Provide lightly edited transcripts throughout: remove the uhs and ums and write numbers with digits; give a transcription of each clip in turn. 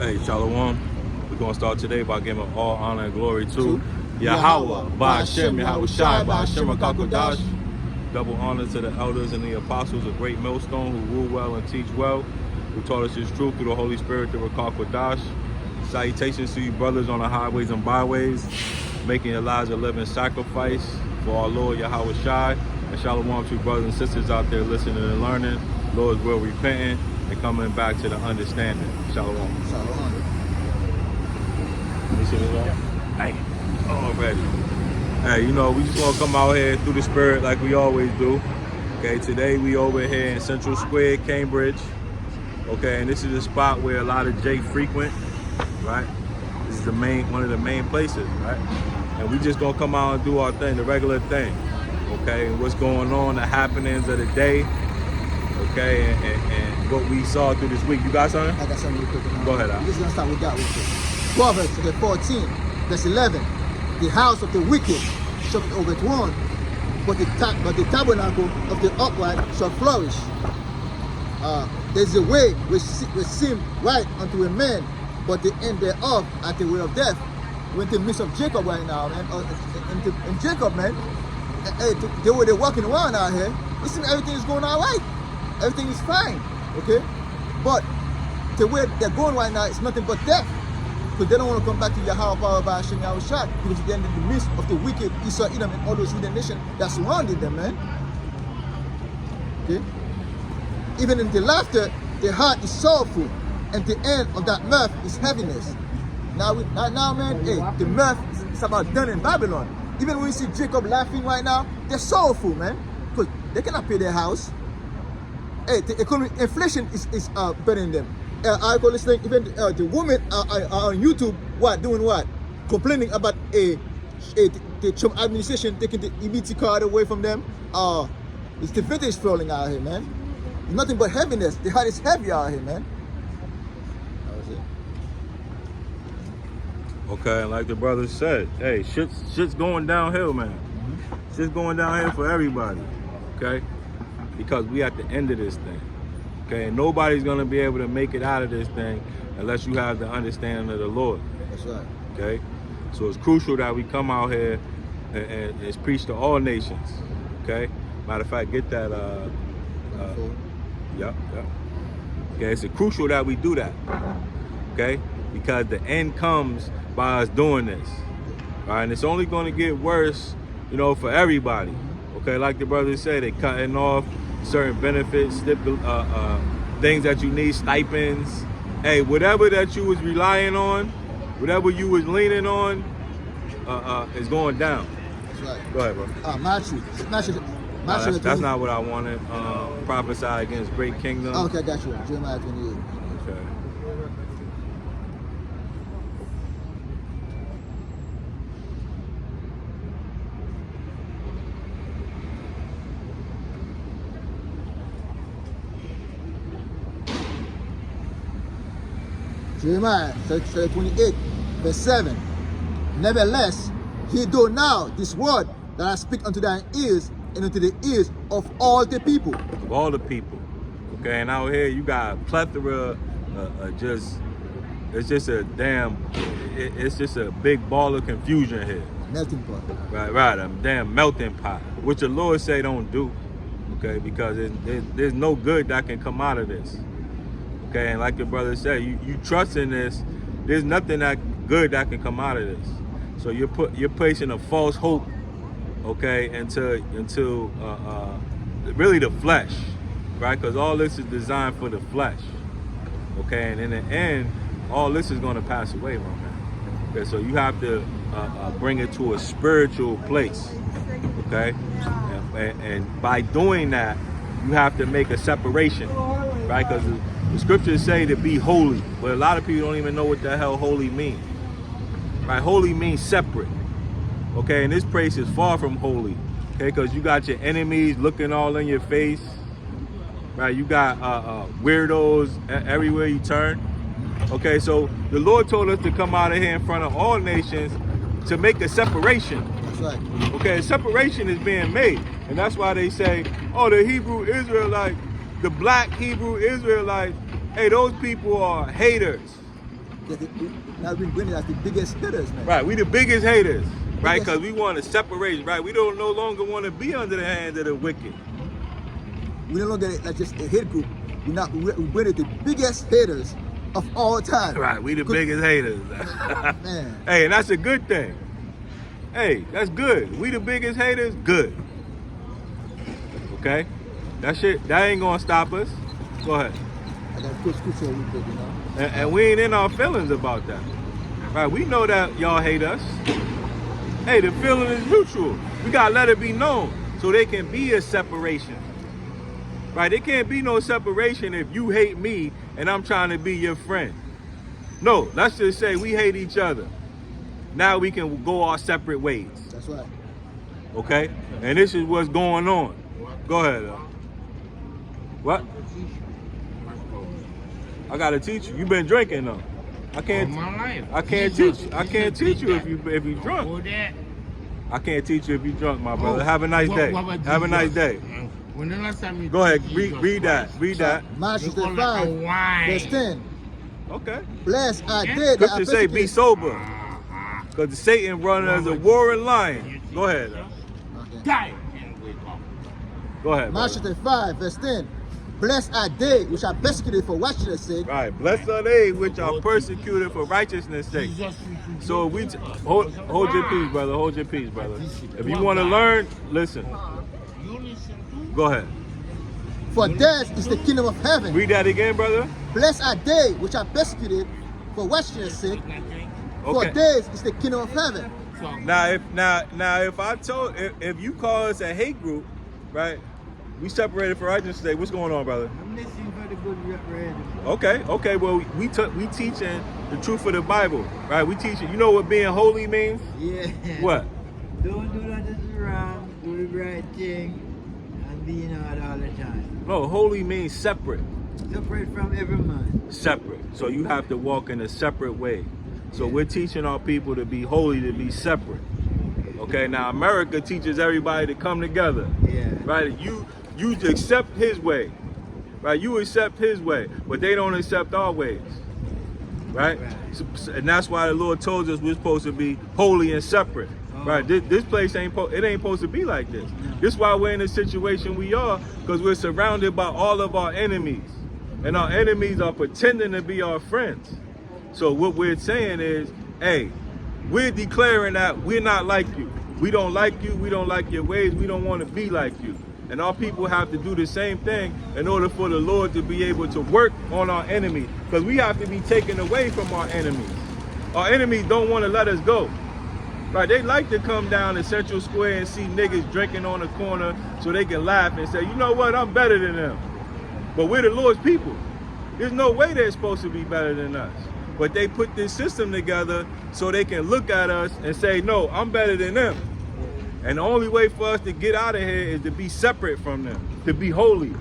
Hey, Shalom. We're going to start today by giving all honor and glory to Yahweh, Ba'ashem, Yahweh Shai, Ba'ashem HaKakodash. Double honor to the elders and the apostles of Great Millstone who rule well and teach well, who taught us his truth through the Holy Spirit through HaKakodash. Salutations to you brothers on the highways and byways, making your lives a living sacrifice for our Lord Yahweh Shai. And Shalom to you brothers and sisters out there listening and learning, Lord's will repenting, and coming back to the understanding. Shalom. Shalom. You see this all? Hey, already. Hey, you know, we just want to come out here through the spirit like we always do. Okay, today we over here in Central Square, Cambridge. Okay, and this is a spot where a lot of J frequent, right? This is one of the main places, right? And we just gonna come out and do our thing, the regular thing. Okay, and what's going on, the happenings of the day. Okay, and what we saw through this week. You got something? I got something real quick. Go ahead, Al. We're just going to start with that real quick. Proverbs 14, verse 11. The house of the wicked shall be overthrown, but the tabernacle of the upright shall flourish. There's a way which seem right unto a man, but the end thereof at the way of death. We're in the midst of Jacob right now, man. In Jacob, man, they were walking around out here. It seems everything is going all right. Everything is fine, okay? But the way they're going right now is nothing but death. Because they don't want to come back to Yahweh, Power, Ba'ashem, Yahweh Shai. Because they're in the midst of the wicked Esau, Edom, and all those heathen nations that surrounded them, man. Okay? Even in the laughter, the heart is sorrowful, and the end of that mirth is heaviness. Now, man, hey, the mirth is about done in Babylon. Even when you see Jacob laughing right now, they're sorrowful, man. Because they cannot pay their house. Hey, the economic inflation is burning them. I call listening, even the women are on YouTube, doing what? Complaining about the Trump administration taking the EBT card away from them. It's the vintage falling out here, man. It's nothing but heaviness. The heart is heavy out here, man. That was it. Okay, and like the brother said, hey, shit's going downhill, man. Mm-hmm. Shit's going downhill for everybody, okay? Because we at the end of this thing, okay? And nobody's gonna be able to make it out of this thing unless you have the understanding of the Lord. That's right. Okay? So it's crucial that we come out here and preach to all nations, okay? Matter of fact, get that, yep. Okay, it's crucial that we do that, okay? Because the end comes by us doing this, all right? And it's only gonna get worse, you know, for everybody, okay? Like the brother said, they're cutting off certain benefits, things that you need, stipends. Hey, whatever that you was relying on, whatever you was leaning on, is going down. That's right. Go ahead, bro. Matthew. No, that's not what I wanted. Prophesy against great kingdom. Oh, okay, I got you. Jeremiah 28. Okay. Jeremiah 28, verse 7. Nevertheless, hear thou now this word that I speak unto thine ears and unto the ears of all the people. Of all the people. Okay, and out here you got a plethora, it's just a big ball of confusion here. Melting pot. Right, a damn melting pot, which the Lord say don't do, okay, because there's no good that can come out of this. Okay, and like your brother said, you trust in this, there's nothing that good that can come out of this. So you're placing a false hope, okay, into really the flesh, right? Because all this is designed for the flesh, okay, and in the end, all this is going to pass away, my man. Okay, so you have to bring it to a spiritual place, okay, and by doing that, you have to make a separation, right? Because the scriptures say to be holy, but a lot of people don't even know what the hell holy means. Right? Holy means separate. Okay, and this place is far from holy. Okay, because you got your enemies looking all in your face. Right? You got weirdos everywhere you turn. Okay, so the Lord told us to come out of here in front of all nations to make a separation. That's right. Okay, a separation is being made. And that's why they say, oh, the Hebrew Israelite, the black Hebrew Israelites, hey, those people are haters. Now we've been branded as the biggest hitters, man. Right, we the biggest haters, right? Biggest- Because we want to separate, right? We don't no longer want to be under the hand of the wicked. We no longer like just a hate group. We're branded the biggest haters of all time. Right, we the Good- biggest haters. Man. Hey, and that's a good thing. Hey, that's good. We the biggest haters, good. Okay? That ain't gonna stop us. Go ahead. I got a quick scripture real quick, you know. And we ain't in our feelings about that. Right, we know that y'all hate us. Hey, the feeling is mutual. We gotta let it be known so there can be a separation. Right, there can't be no separation if you hate me and I'm trying to be your friend. No, let's just say we hate each other. Now we can go our separate ways. That's right. Okay? And this is what's going on. Go ahead. What? I gotta teach you. You been drinking though. I can't. All my life. I can't Jesus, teach. I can't teach you if you drunk. All that. I can't teach you if you drunk, my brother. Oh, Have a nice day. what about Have a nice Jesus? day. When the last time you Go ahead. did Read, Jesus read that. Christ? Read that. Matthew Look on like a 5, wine. verse 10. Okay. Blessed are Yeah. they that are Scripture say be persecuted. sober, Ah, because Satan running as a warring lion. Go ahead. Okay. die and wake up. Go ahead. Matthew brother. 5, verse 10. Blessed are they which are persecuted for righteousness' sake. Right. Blessed are they which are persecuted for righteousness' sake. Jesus, So we hold your peace, brother. Hold your peace, brother. If you want to learn, listen. You listen to? Go ahead. For theirs is the kingdom of heaven. Read that again, brother. Blessed are they which are persecuted for righteousness' sake. Nothing. For Okay. theirs is the kingdom of heaven. So, Now, if I told, if you call us a hate group, right? We separated for righteousness' sake. What's going on, brother? I'm listening for the good read. Okay. Well, we teaching the truth of the Bible, right? We teaching. You know what being holy means? Yeah. What? Don't do that is wrong. Do the right thing and be in order all the time. No, holy means separate. Separate from every man. Separate. So you have to walk in a separate way. So we're teaching our people to be holy, to be separate. Okay. Now America teaches everybody to come together. Yeah. Right? You accept his way, right? You accept his way, but they don't accept our ways, right? Right. And that's why the Lord told us we're supposed to be holy and separate, right? This place ain't supposed to be like this. This is why we're in the situation we are, because we're surrounded by all of our enemies, and our enemies are pretending to be our friends. So what we're saying is, hey, we're declaring that we're not like you. We don't like you. We don't like your ways. We don't want to be like you. And our people have to do the same thing in order for the Lord to be able to work on our enemies. Because we have to be taken away from our enemies. Our enemies don't want to let us go. Right? They like to come down to Central Square and see niggas drinking on the corner so they can laugh and say, you know what, I'm better than them. But we're the Lord's people. There's no way they're supposed to be better than us. But they put this system together so they can look at us and say, no, I'm better than them. And the only way for us to get out of here is to be separate from them, to be holy.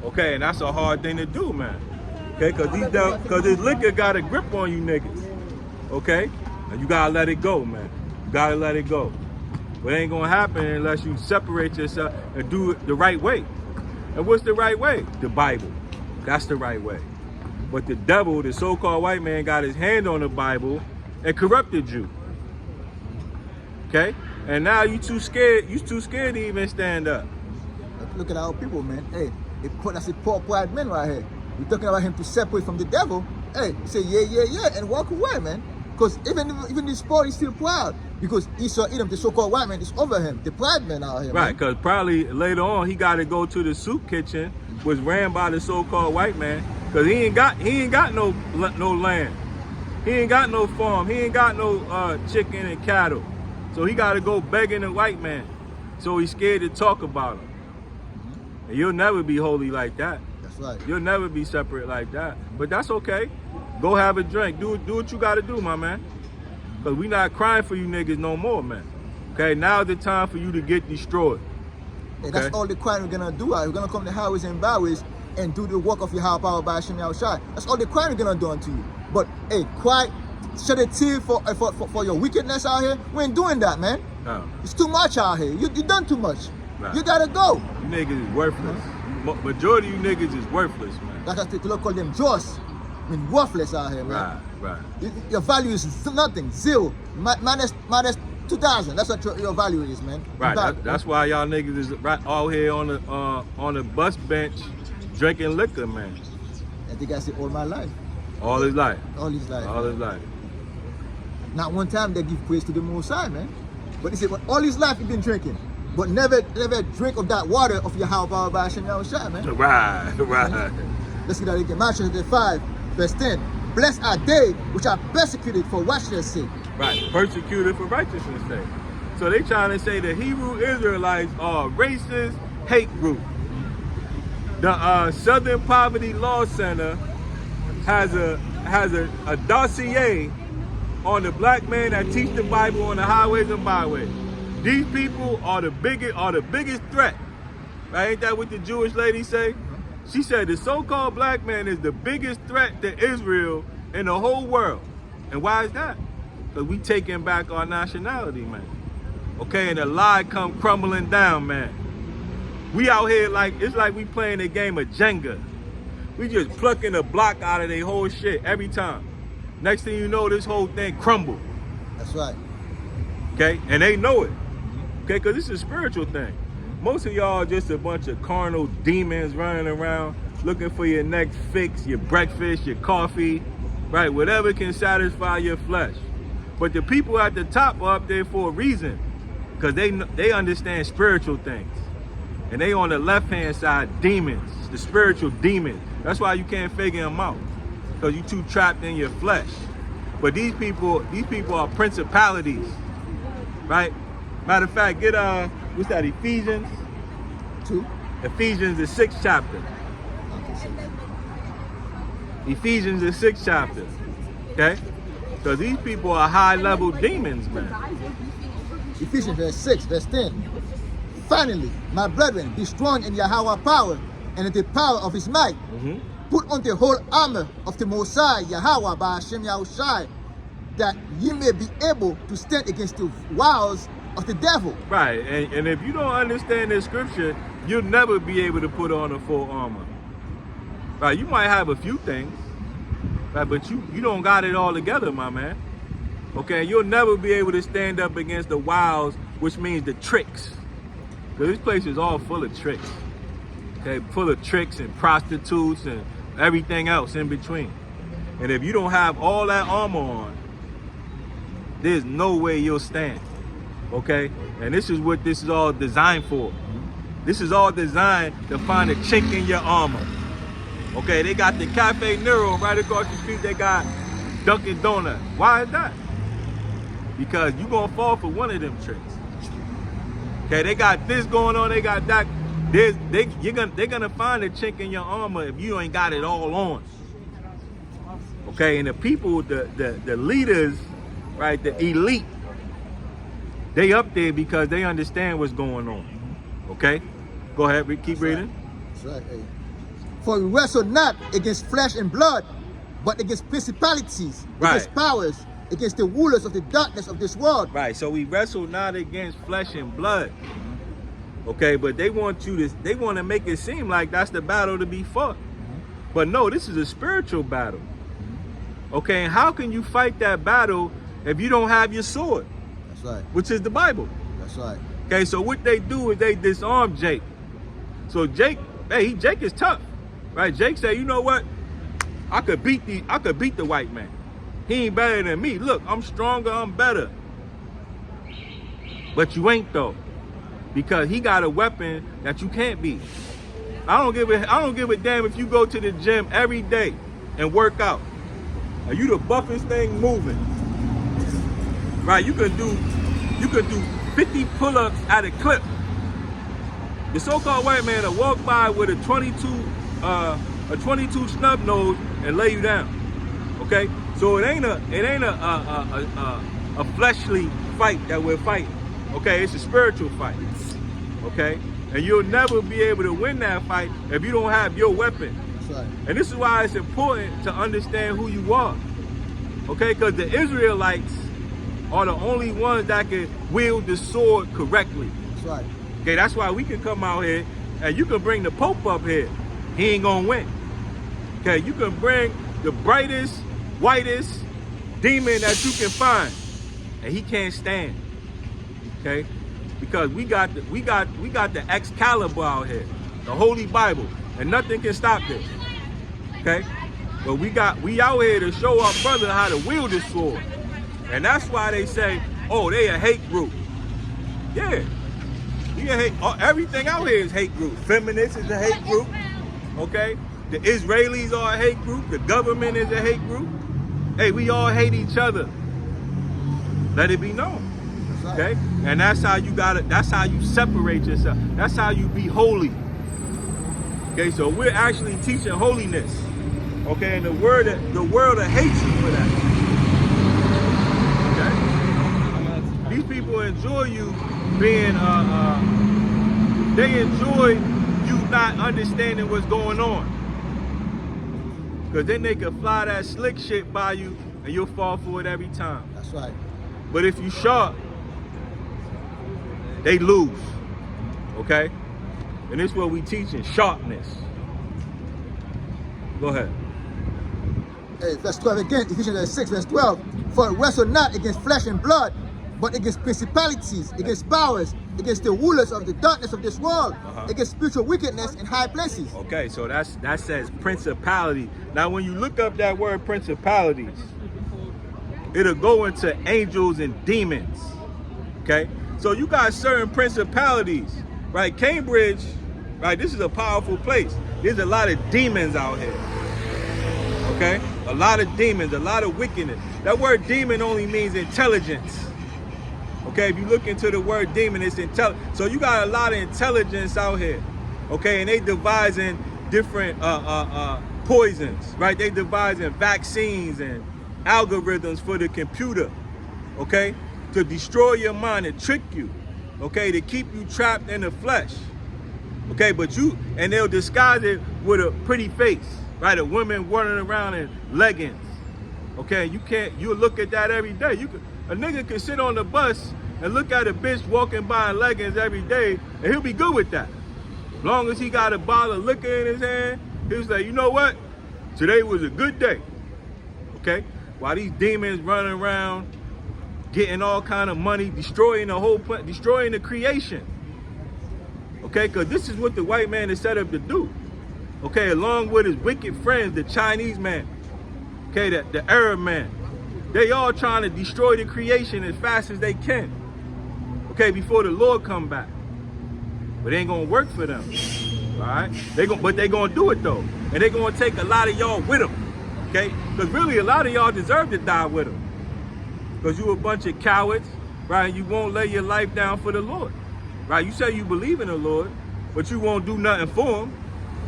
Okay, and that's a hard thing to do, man. Okay, because this liquor got a grip on you niggas. Okay? And you gotta let it go, man. You gotta let it go. But it ain't gonna happen unless you separate yourself and do it the right way. And what's the right way? The Bible. That's the right way. But the devil, the so-called white man, got his hand on the Bible and corrupted you. Okay? And now you too scared to even stand up. Look at our people, man. Hey, that's a poor pride man right here. We're talking about him to separate from the devil. Hey, say yeah, and walk away, man. Because even this poor, he's still proud. Because Esau Edom, the so-called white man, is over him. The pride man out here, Right, man. because probably later on he got to go to the soup kitchen, was ran by the so-called white man, because he ain't got no land, he ain't got no farm, he ain't got no chicken and cattle, so he got to go begging the white man. So he's scared to talk about him. And you'll never be holy like that. That's right. You'll never be separate like that. But that's okay. Go have a drink. Do what you got to do, my man. Because we not crying for you niggas no more, man. Okay, now's the time for you to get destroyed. Hey, that's Okay. all the crime we're gonna do. We're gonna come to highways and byways and do the work of your higher power by Hashem outside. That's all the crime we're gonna do unto you. But hey, cry, shed a tear for your wickedness out here. We ain't doing that, man. No, It's too much out here. You done too much. Right. You gotta go. you niggas is worthless. Majority of you niggas is worthless, man. Like I said, the Lord call them Joss. I mean, worthless out here, man. Right. Right. Your value is nothing, zero, minus 2,000. That's what your value is, man. Right. Value, That's why y'all niggas is right out here on the bus bench drinking liquor, man. I think I said all my life, All his life. all his life. All his life. Not one time they give praise to the Most High, man. But they say, well, all his life he's been drinking, but never drink of that water of Yahweh by Hashem Yahushua, man. Right. Let's get that again. Matthew 5, verse 10. Blessed are they which are persecuted for righteousness' sake. Right. Persecuted for righteousness' sake. So they trying to say the Hebrew Israelites are a racist hate group. The Southern Poverty Law Center has a dossier on the black men that teach the Bible on the highways and byways. These people are the biggest threat. Right? Ain't that what the Jewish lady say? She said the so-called black man is the biggest threat to Israel in the whole world. And why is that? Because we taking back our nationality, man. Okay, and the lie come crumbling down, man. We out here it's like we playing a game of Jenga. We just plucking a block out of their whole shit every time. Next thing you know, this whole thing crumble. That's right. Okay, and they know it. Okay, because it's a spiritual thing. Most of y'all are just a bunch of carnal demons running around looking for your next fix, your breakfast, your coffee, right? Whatever can satisfy your flesh. But the people at the top are up there for a reason, because they understand spiritual things. And they on the left-hand side, demons, the spiritual demons. That's why you can't figure them out, because you too trapped in your flesh. But these people are principalities, right? Matter of fact, get what's that? Ephesians 2. Ephesians the 6th chapter. Okay, 6. Ephesians the 6th chapter. Okay? Because these people are high-level demons, man. Ephesians verse 6, verse 10. Finally, my brethren, be strong in Yahweh power and in the power of his might. Mm-hmm. Put on the whole armor of the Most High, Yahweh by Hashem Yahushai, that ye may be able to stand against the wiles of the devil. Right, and if you don't understand this scripture, you'll never be able to put on a full armor. Right, you might have a few things, right, but you don't got it all together, my man. Okay, you'll never be able to stand up against the wiles, which means the tricks. Because this place is all full of tricks. Okay, full of tricks and prostitutes and everything else in between. And if you don't have all that armor on, there's no way you'll stand. Okay, and this is what this is all designed for. This is all designed to find a chink in your armor. Okay, they got the Cafe Nero right across the street. They got Dunkin' Donuts. Why is that? Because you're gonna fall for one of them tricks. Okay, they got this going on. They got that. They're gonna find a chink in your armor if you ain't got it all on. Okay, and the people, the leaders, right, the elite, they up there because they understand what's going on. Okay? Go ahead, keep reading. That's right. Hey. For we wrestle not against flesh and blood, but against principalities, against powers, against the rulers of the darkness of this world. Right, so we wrestle not against flesh and blood. Okay, but they want to make it seem like that's the battle to be fought. But no, this is a spiritual battle. Okay, and how can you fight that battle if you don't have your sword? That's right. Which is the Bible. That's right. Okay, so what they do is they disarm Jake. So Jake is tough, right? Jake said, you know what? I could beat the white man. He ain't better than me. Look, I'm stronger, I'm better. But you ain't though, because he got a weapon that you can't beat. I don't give a damn if you go to the gym every day and work out. Are you the buffest thing moving? Right, you could do 50 pull-ups at a clip. The so-called white man will walk by with a 22 snub nose and lay you down. Okay, so it ain't a fleshly fight that we're fighting. Okay, it's a spiritual fight. Okay, and you'll never be able to win that fight if you don't have your weapon. That's right. And this is why it's important to understand who you are. Okay, because the Israelites are the only ones that can wield the sword correctly. That's right. Okay, that's why we can come out here and you can bring the Pope up here. He ain't gonna win. Okay, you can bring the brightest, whitest, demon that you can find, and he can't stand. Okay, because we got the Excalibur out here, the Holy Bible, and nothing can stop this. Okay, but we out here to show our brother how to wield this sword, and that's why they say, oh, they a hate group. Yeah, you hate everything out here is hate group. Feminists is a hate group. Okay, the Israelis are a hate group. The government is a hate group. Hey, we all hate each other. Let it be known. Okay, and that's how you that's how you separate yourself. That's how you be holy. Okay, so we're actually teaching holiness. Okay, and the world will hate you for that. Okay, these people enjoy you being they enjoy you not understanding what's going on, because then they can fly that slick shit by you and you'll fall for it every time. That's right. But if you sharp, they lose. Okay? And this is what we teaching, sharpness. Go ahead. Hey, verse 12 again, Ephesians 6, verse 12. For it wrestle not against flesh and blood, but against principalities, against powers, against the rulers of the darkness of this world, against spiritual wickedness in high places. Okay, so that says principality. Now when you look up that word principalities, it'll go into angels and demons. Okay? So you got certain principalities, right? Cambridge, right? This is a powerful place. There's a lot of demons out here. Okay? A lot of demons, a lot of wickedness. That word demon only means intelligence. Okay, if you look into the word demon, it's intelligence. So you got a lot of intelligence out here. Okay, and they devising different poisons, right? They devising vaccines and algorithms for the computer, okay? To destroy your mind and trick you, okay? To keep you trapped in the flesh, okay? But and they'll disguise it with a pretty face, right? A woman running around in leggings, okay? You'll look at that every day. A nigga can sit on the bus and look at a bitch walking by in leggings every day, and he'll be good with that. As long as he got a bottle of liquor in his hand, he's like, you know what? Today was a good day, okay? While these demons running around, getting all kind of money, destroying the whole planet, destroying the creation, okay? Because this is what the white man is set up to do, okay? Along with his wicked friends, the Chinese man, okay, the Arab man. They all trying to destroy the creation as fast as they can, okay, before the Lord come back. But it ain't gonna work for them, all right? But they gonna do it though, and they gonna take a lot of y'all with them, okay? Because really, a lot of y'all deserve to die with them, because you a bunch of cowards, right? You won't lay your life down for the Lord, right? You say you believe in the Lord, but you won't do nothing for him,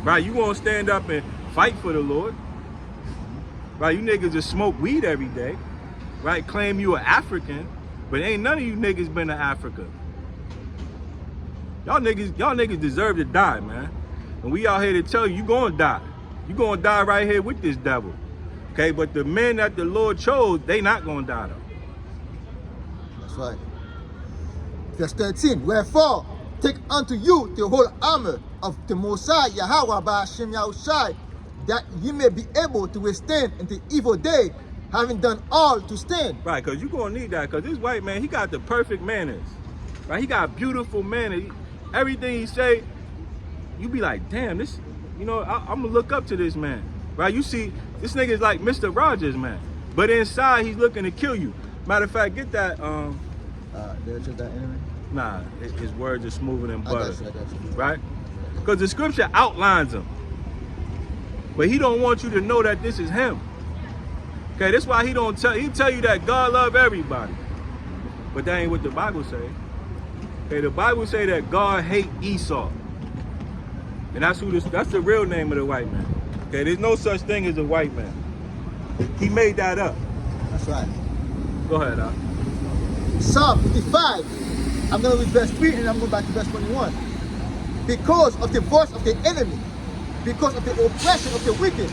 right? You won't stand up and fight for the Lord, right? You niggas just smoke weed every day, right? Claim you an African, but ain't none of you niggas been to Africa. Y'all niggas deserve to die, man. And we out here to tell you, you gonna die. You gonna die right here with this devil. Okay, but the men that the Lord chose, they not gonna die though. That's right. Verse 13, wherefore, take unto you the whole armor of the Messiah, Yahweh, by Hashem Yahushai, that ye may be able to withstand in the evil day, having done all to stand. Right, because you're going to need that, because this white man, he got the perfect manners. Right, he got beautiful manners. Everything he say, you be like, damn, this, I'm going to look up to this man. Right, you see, this nigga is like Mr. Rogers, man. But inside, he's looking to kill you. Matter of fact, get that, That enemy? nah, his words are smoother than butter. I got you. Right? Because the scripture outlines him. But he don't want you to know that this is him. Okay, that's why he tell you that God love everybody. But that ain't what the Bible say. Okay, the Bible say that God hate Esau. And that's the real name of the white man. Okay, there's no such thing as a white man. He made that up. That's right. Go ahead, Al. Psalm 55. I'm going to read verse 3 and I'm going back to verse 21. Because of the voice of the enemy, because of the oppression of the wicked,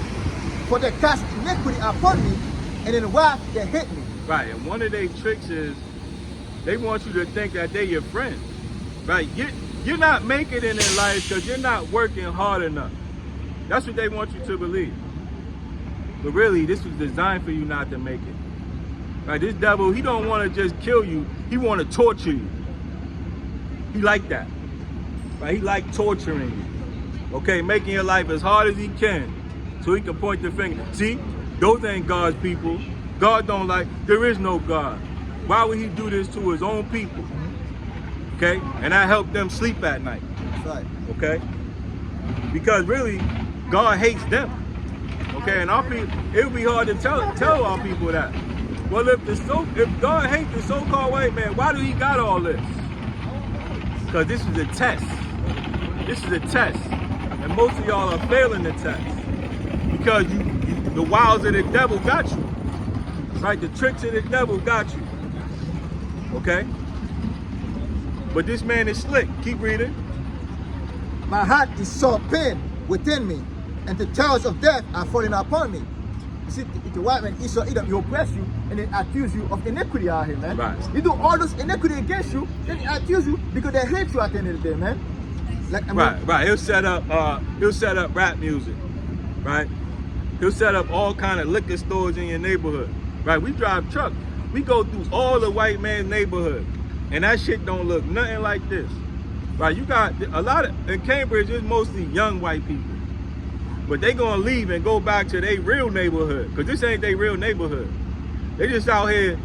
for they cast iniquity upon me, and in wrath they hate me. Right, and one of their tricks is they want you to think that they're your friend. Right, you're not making it in life because you're not working hard enough. That's what they want you to believe. But really, this was designed for you not to make it. Right? This devil, he don't want to just kill you. He want to torture you. He like that. Right? He like torturing you. Okay? Making your life as hard as he can so he can point the finger. See? Those ain't God's people. God don't like, there is no God. Why would he do this to his own people? Okay? And that helped them sleep at night. That's right. Okay? Because really, God hates them. Okay, and our people, it would be hard to tell our people that. Well, if God hates the so-called white man, why do he got all this? Because this is a test. This is a test. And most of y'all are failing the test. Because the wiles of the devil got you. Right? The tricks of the devil got you. Okay? But this man is slick. Keep reading. My heart is sore pain within me, and the terrors of death are falling upon me. You see, the white man, Esau, Edom, he oppress you and then accuse you of iniquity out here, man. Right. You do all those iniquity against you, then he accuse you because they hate you at the end of the day, man. Like, I mean, Right. He'll set up rap music, right? He'll set up all kind of liquor stores in your neighborhood, right? We drive trucks. We go through all the white man's neighborhood, and that shit don't look nothing like this, right? You got a lot of, in Cambridge, it's mostly young white people, but they gonna leave and go back to their real neighborhood, because this ain't their real neighborhood. They just out here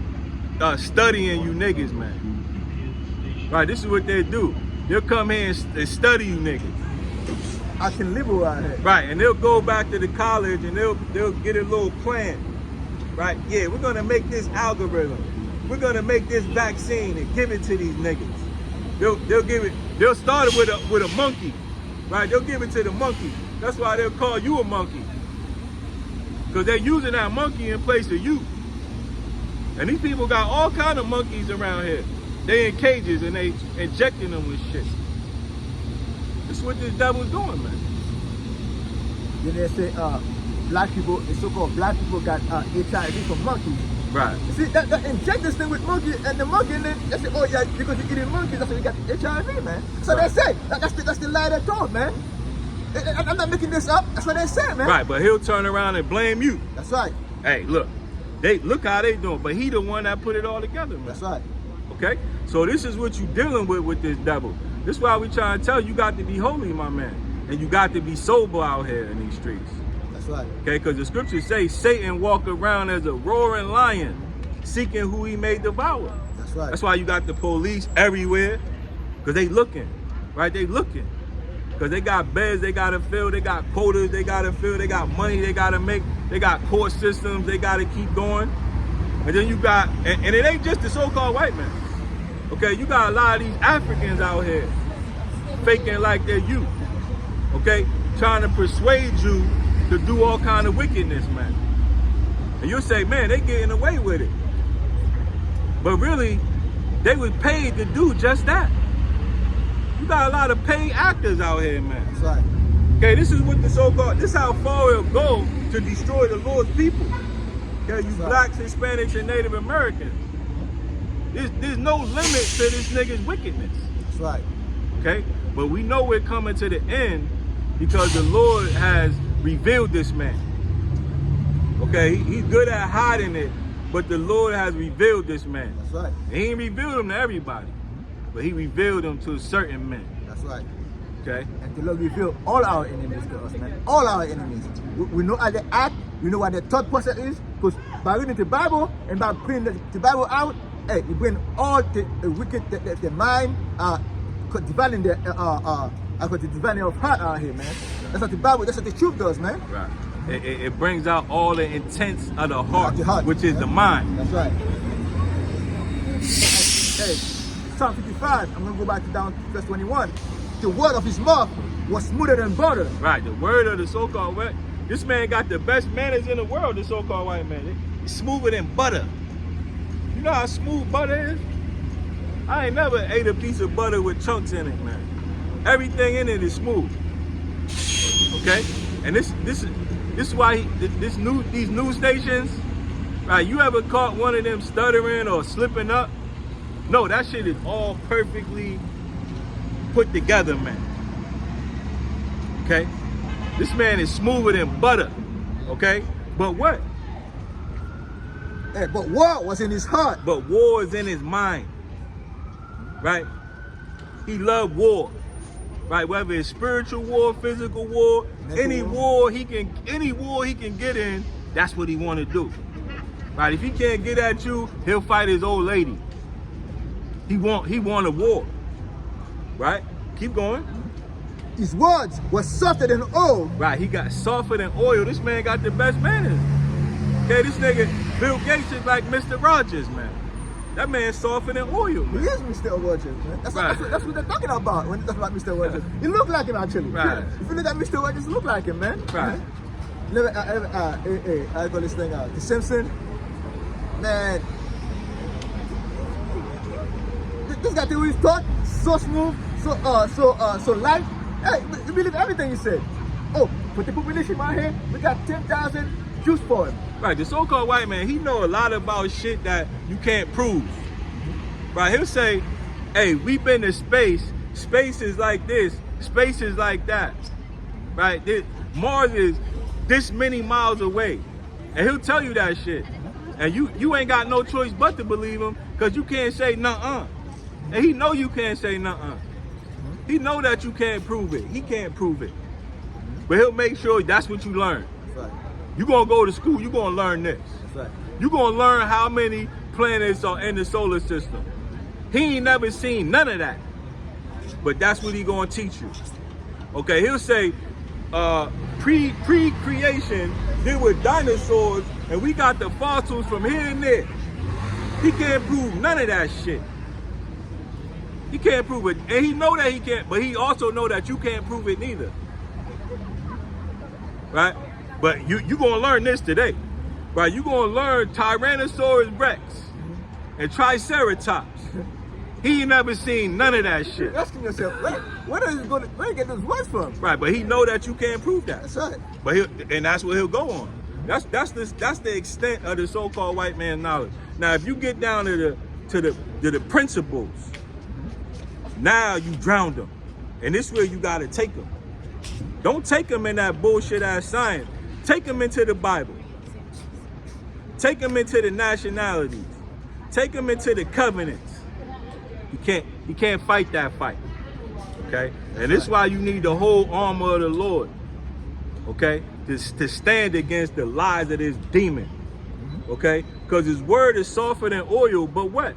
studying you niggas, man. Right, this is what they do. They'll come here and study you niggas. acting liberal out here. Right, and they'll go back to the college and they'll get a little plan. Right, yeah, we're gonna make this algorithm. We're gonna make this vaccine and give it to these niggas. They'll start it with a monkey. Right, they'll give it to the monkey. That's why they'll call you a monkey. Because they're using that monkey in place of you. And these people got all kind of monkeys around here. They in cages and they injecting them with shit. That's what this devil's doing, man. Then they say black people, the so-called black people got HIV from monkeys. Right. You see, that inject this thing with monkey, and the monkey, and then they say, oh yeah, because you're eating monkeys, that's why you got HIV, man. So Right. they say, that's the lie they told, man. I'm not making this up, that's what they say, man. Right, but he'll turn around and blame you. That's right, Hey, look how they doing, but he the one that put it all together, man. that's right. Okay? So this is what you dealing with this devil. This is why we trying to tell you got to be holy, my man. And you got to be sober out here in these streets. That's right. Okay, because the scriptures say Satan walk around as a roaring lion, seeking who he may devour. That's right. That's why you got the police everywhere, because they looking, right? They looking. Because they got beds they got to fill, they got quotas they got to fill, they got money they got to make, they got court systems they got to keep going. And then you got, and it ain't just the so-called white man. Okay, you got a lot of these Africans out here faking like they're you. Okay, trying to persuade you to do all kind of wickedness, man. And you'll say, man, they getting away with it. But really, they was paid to do just that. You got a lot of paid actors out here, man. That's right. Okay, this is what the so-called, this is how far it'll go to destroy the Lord's people. Okay, you Right. blacks, Hispanics, and Native Americans. There's no limit to this nigga's wickedness. That's right. Okay, but we know we're coming to the end because the Lord has revealed this man. Okay, he's good at hiding it, but the Lord has revealed this man. That's right. He ain't revealed him to everybody, but he revealed him to certain men. That's right. Okay, And the Lord reveal all our enemies to us, man. All our enemies. We know how they act. We know what their thought process is. Because by reading the Bible and by bringing the Bible out, hey, you bring all the wicked, the mind, dividing the dividing of heart out here, man. That's what the Bible, that's what the truth does, man. right. It brings out all the intents of the heart, Of the heart, which is yeah. the mind. That's right. Hey, Psalm 55, I'm going to go back to down to verse 21. The word of his mouth was smoother than butter. Right, the word of the so-called white. This man got the best manners in the world, the so-called white man. He's smoother than butter. You know how smooth butter is? I ain't never ate a piece of butter with chunks in it, man. Everything in it is smooth. Okay? And this is why these news stations, right? You ever caught one of them stuttering or slipping up? No, that shit is all perfectly put together, man. Okay? This man is smoother than butter. Okay? But what? But war was in his heart. But war is in his mind. Right? He loved war. Right? Whether it's spiritual war, physical war, Mental any war he can get in, that's what he want to do. Right? If he can't get at you, he'll fight his old lady. He want a war. Right? Keep going. His words were softer than oil. Right, he got softer than oil. This man got the best manners. Okay, this nigga, Bill Gates is like Mr. Rogers, man. That man's softer than oil, He man. is Mr. Rogers, man. That's what they're talking about when they talk about Mr. Rogers. Right. He look like him, actually. Right. If you look at Mr. Rogers, he look like him, man. Right. I call this thing out. The Simpson, man. This guy the way he's taught, so smooth, so light. Hey, you believe everything he said. Oh, put the population right here. We got 10,000 Jews for him. Right, the so-called white man, he know a lot about shit that you can't prove. Right, he'll say, hey, we've been to space. Space is like this. Space is like that. Right, Mars is this many miles away. And he'll tell you that shit. And you ain't got no choice but to believe him because you can't say nuh-uh. And he know you can't say nuh-uh. He know that you can't prove it. He can't prove it. But he'll make sure that's what you learn. That's right. You gonna go to school, you gonna learn this. That's right. You gonna learn how many planets are in the solar system. He ain't never seen none of that. But that's what he gonna teach you. Okay, he'll say, pre-creation, there were dinosaurs, and we got the fossils from here and there. He can't prove none of that shit. He can't prove it. And he know that he can't, but he also know that you can't prove it neither. Right? But you gonna learn this today. Right? You gonna learn Tyrannosaurus Rex and Triceratops. He ain't never seen none of that shit. You're asking yourself, where you get those words from? Right, but he know that you can't prove that. That's right. But and that's what he'll go on. That's the extent of the so-called white man's knowledge. Now, if you get down to the principles, now you drown them, and this way you gotta take them. Don't take them in that bullshit ass science. Take them into the Bible. Take them into the nationalities. Take them into the covenants. You can't fight that fight. Okay, and this is why you need the whole armor of the Lord. Okay, to stand against the lies of this demon. Okay, because his word is softer than oil, but what?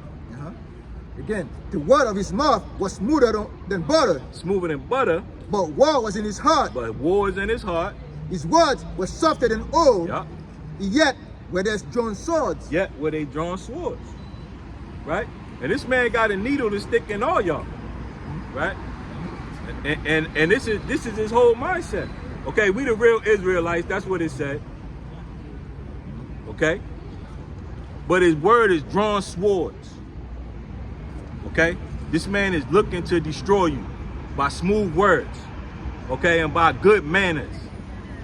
Again, the word of his mouth was smoother than butter, Smoother than butter, but war was in his heart. but war is in his heart. His words were softer than oil, Yup. yet where there's drawn swords. Yet where they drawn swords. Right? And this man got a needle to stick in all y'all. Right? And this is his whole mindset. Okay, we the real Israelites, that's what it said. Okay? But his word is drawn swords. Okay? This man is looking to destroy you by smooth words. Okay, and by good manners.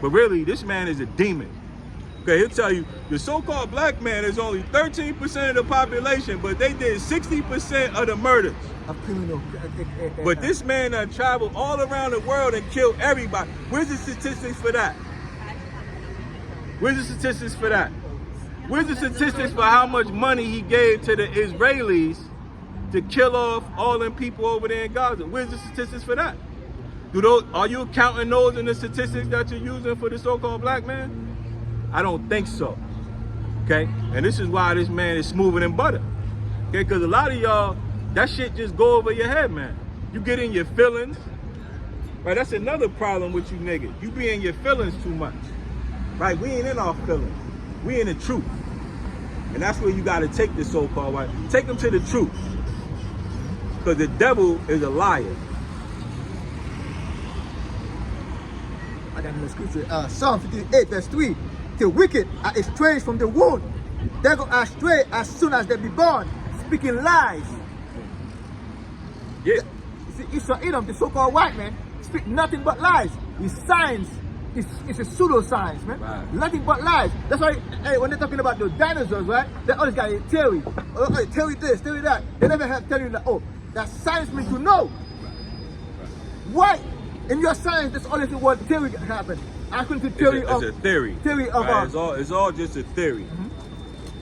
But really, this man is a demon. Okay, he'll tell you, the so-called black man is only 13% of the population, but they did 60% of the murders. A criminal. But this man done traveled all around the world and killed everybody. Where's the statistics for that? Where's the statistics for that? Where's the statistics for how much money he gave to the Israelis to kill off all them people over there in Gaza? Where's the statistics for that? Are you counting those in the statistics that you're using for the so-called black man? I don't think so. Okay? And this is why this man is smoother than butter. Okay? Because a lot of y'all, that shit just go over your head, man. You get in your feelings. Right? That's another problem with you niggas. You be in your feelings too much. Right? We ain't in our feelings. We in the truth. And that's where you got to take this so-called white. Take them to the truth. Because the devil is a liar. I got the scripture. Psalm 58 verse 3. The wicked are estranged from the womb. They go astray as soon as they be born, speaking lies. Yeah. See, Esau Edom, the so-called white man, speak nothing but lies. His science is a pseudo-science, man. Right. Nothing but lies. That's why when they're talking about the dinosaurs, right? They always got a theory. Theory this, theory that. They never have tell you that, oh, that science means to know. Why? In your science, that's only the word theory happen. According to theory It's a theory. Theory of right? It's all just a theory.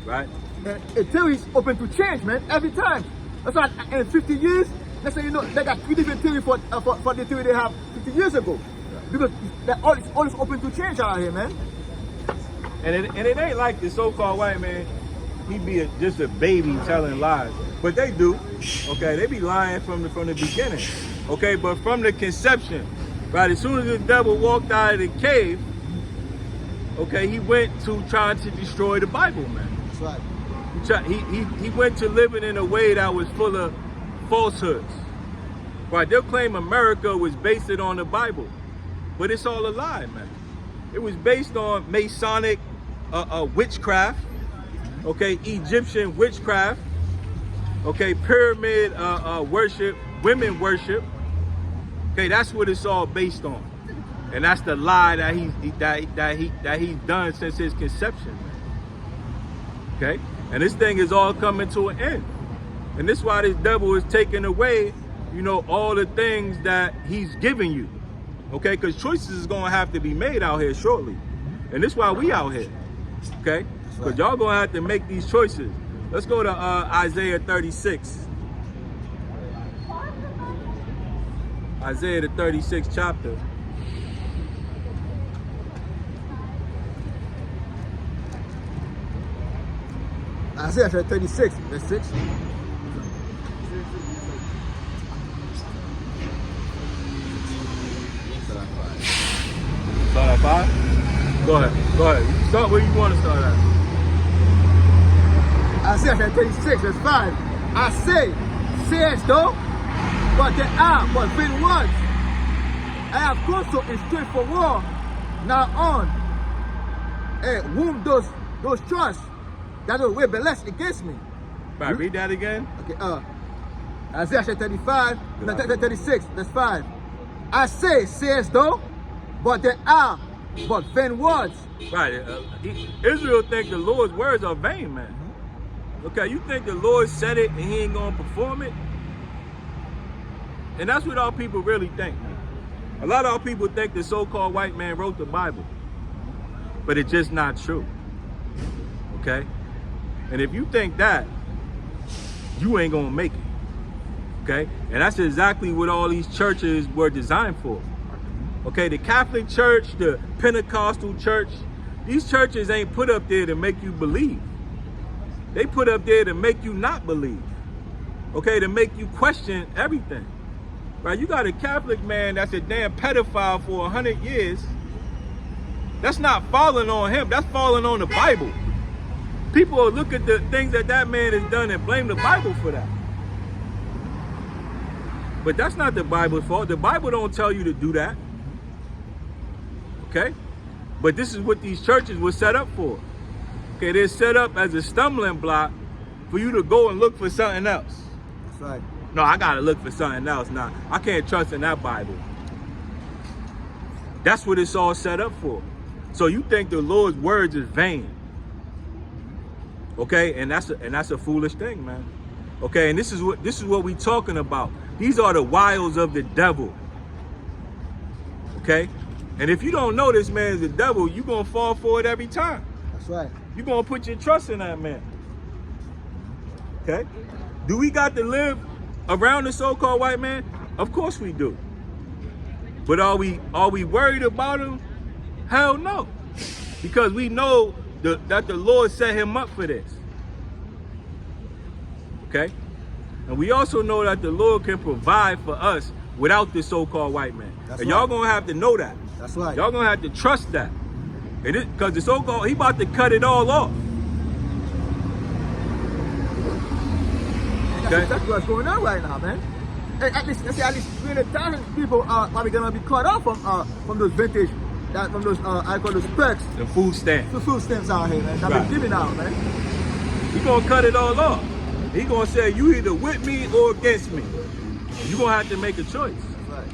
Right? a theory is open to change, man, every time. That's why in 50 years, let's say, you know, they got 3 different theories for the theory they have 50 years ago. Because it's always open to change out here, man. And it ain't like the so-called white man, he be just a baby telling lies. But they do, okay? They be lying from the beginning, okay? But from the conception, right? As soon as the devil walked out of the cave, okay, he went to trying to destroy the Bible, man. That's right. He went to living in a way that was full of falsehoods. Right? They'll claim America was based on the Bible, but it's all a lie, man. It was based on Masonic witchcraft, okay, Egyptian witchcraft, okay, pyramid worship, women worship. Okay, that's what it's all based on, and that's the lie that he's done since his conception, man. Okay, and this thing is all coming to an end, and this is why this devil is taking away, you know, all the things that he's giving you. Okay, because choices is gonna have to be made out here shortly, and this is why we out here. Okay, because y'all gonna have to make these choices. Let's go to Isaiah 36. Isaiah the 36th chapter. Isaiah 36, verse 6. Start at 5? Go ahead. Start where you want to start at. Isaiah 36, verse 5. I say, sayest thou, but there are but vain words. I have counsel in strength for war. Now on, whom those trust that will rebel against me. Right, read that again. Okay, Isaiah 36, verse 5. I say, sayest thou, but there are but vain words. Right, Israel think the Lord's words are vain, man. Okay, you think the Lord said it and he ain't gonna perform it? And that's what our people really think, man. A lot of our people think the so-called white man wrote the Bible, but it's just not true. Okay? And if you think that, you ain't gonna make it. Okay? And that's exactly what all these churches were designed for. Okay, the Catholic Church, the Pentecostal Church, these churches ain't put up there to make you believe. They put up there to make you not believe. Okay, to make you question everything. Right? You got a Catholic man that's a damn pedophile for 100 years. That's not falling on him, that's falling on the Bible. People will look at the things that man has done and blame the Bible for that. But that's not the Bible's fault. The Bible don't tell you to do that. Okay? But this is what these churches were set up for. Okay, they're set up as a stumbling block for you to go and look for something else. That's right. No, I gotta look for something else now. I can't trust in that Bible. That's what it's all set up for. So you think the Lord's words is vain. Okay, and that's a foolish thing, man. Okay, and this is what we talking about. These are the wiles of the devil. Okay? And if you don't know this man is the devil, you're gonna fall for it every time. That's right. You're gonna put your trust in that man. Okay? Do we got to live around the so-called white man? Of course we do. But are we worried about him? Hell no. Because we know that the Lord set him up for this. Okay? And we also know that the Lord can provide for us without this so-called white man. That's and y'all right. gonna have to know that. That's right. Y'all gonna have to trust that. Because the so-called, he about to cut it all off. Okay? That's what's going on right now, man. And at least 300,000 people are probably gonna be cut off from those vintage, from those I call those perks, The food stamp. the food stamps out here, man. That Right. been giving out, man. He gonna cut it all off. He gonna say you either with me or against me. You gonna have to make a choice. Right.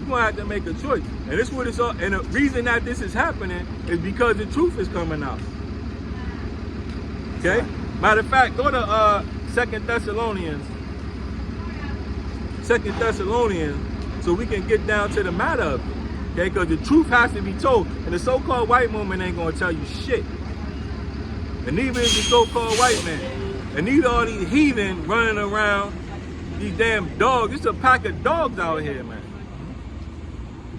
You gonna have to make a choice. And this is what it's all. And the reason that this is happening is because the truth is coming out. Okay. Matter of fact, go to 2 Thessalonians. 2 Thessalonians, so we can get down to the matter of it. Okay, because the truth has to be told, and the so-called white woman ain't gonna tell you shit. And neither is the so-called white man. And neither are these heathen running around, these damn dogs. It's a pack of dogs out here, man.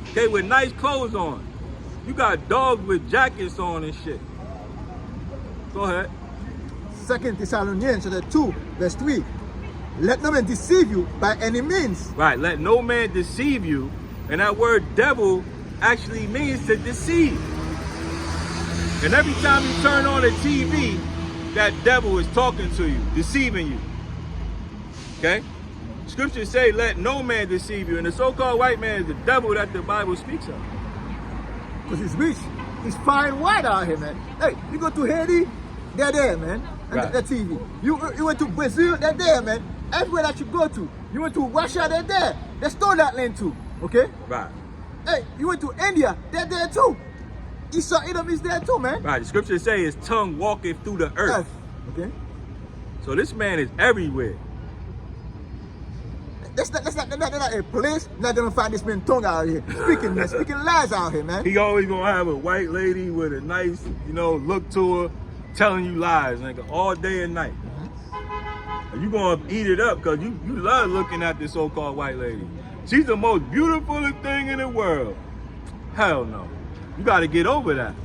Okay, with nice clothes on. You got dogs with jackets on and shit. Go ahead. 2 Thessalonians chapter 2, verse 3. Let no man deceive you by any means. Right, let no man deceive you. And that word devil actually means to deceive. And every time you turn on the TV, that devil is talking to you, deceiving you. Okay? Scriptures say, let no man deceive you. And the so-called white man is the devil that the Bible speaks of. Because he's rich. He's fine white out here, man. Hey, you go to Haiti, they're there, man. And Right. the TV. You went to Brazil, they're there, man. Everywhere that you go to. You went to Russia, they're there. They stole that land too. Okay? Right. Hey, you went to India, they're there too. Esau Edom is there too, man. Right. The scriptures say his tongue walketh through the earth. Okay? So this man is everywhere. That's not a place not gonna find this man tongue out here. Speaking lies out here, man. He always gonna have a white lady with a nice, look to her, telling you lies, nigga, all day and night. And you gonna eat it up because you love looking at this so-called white lady. She's the most beautiful thing in the world. Hell no. You gotta get over that.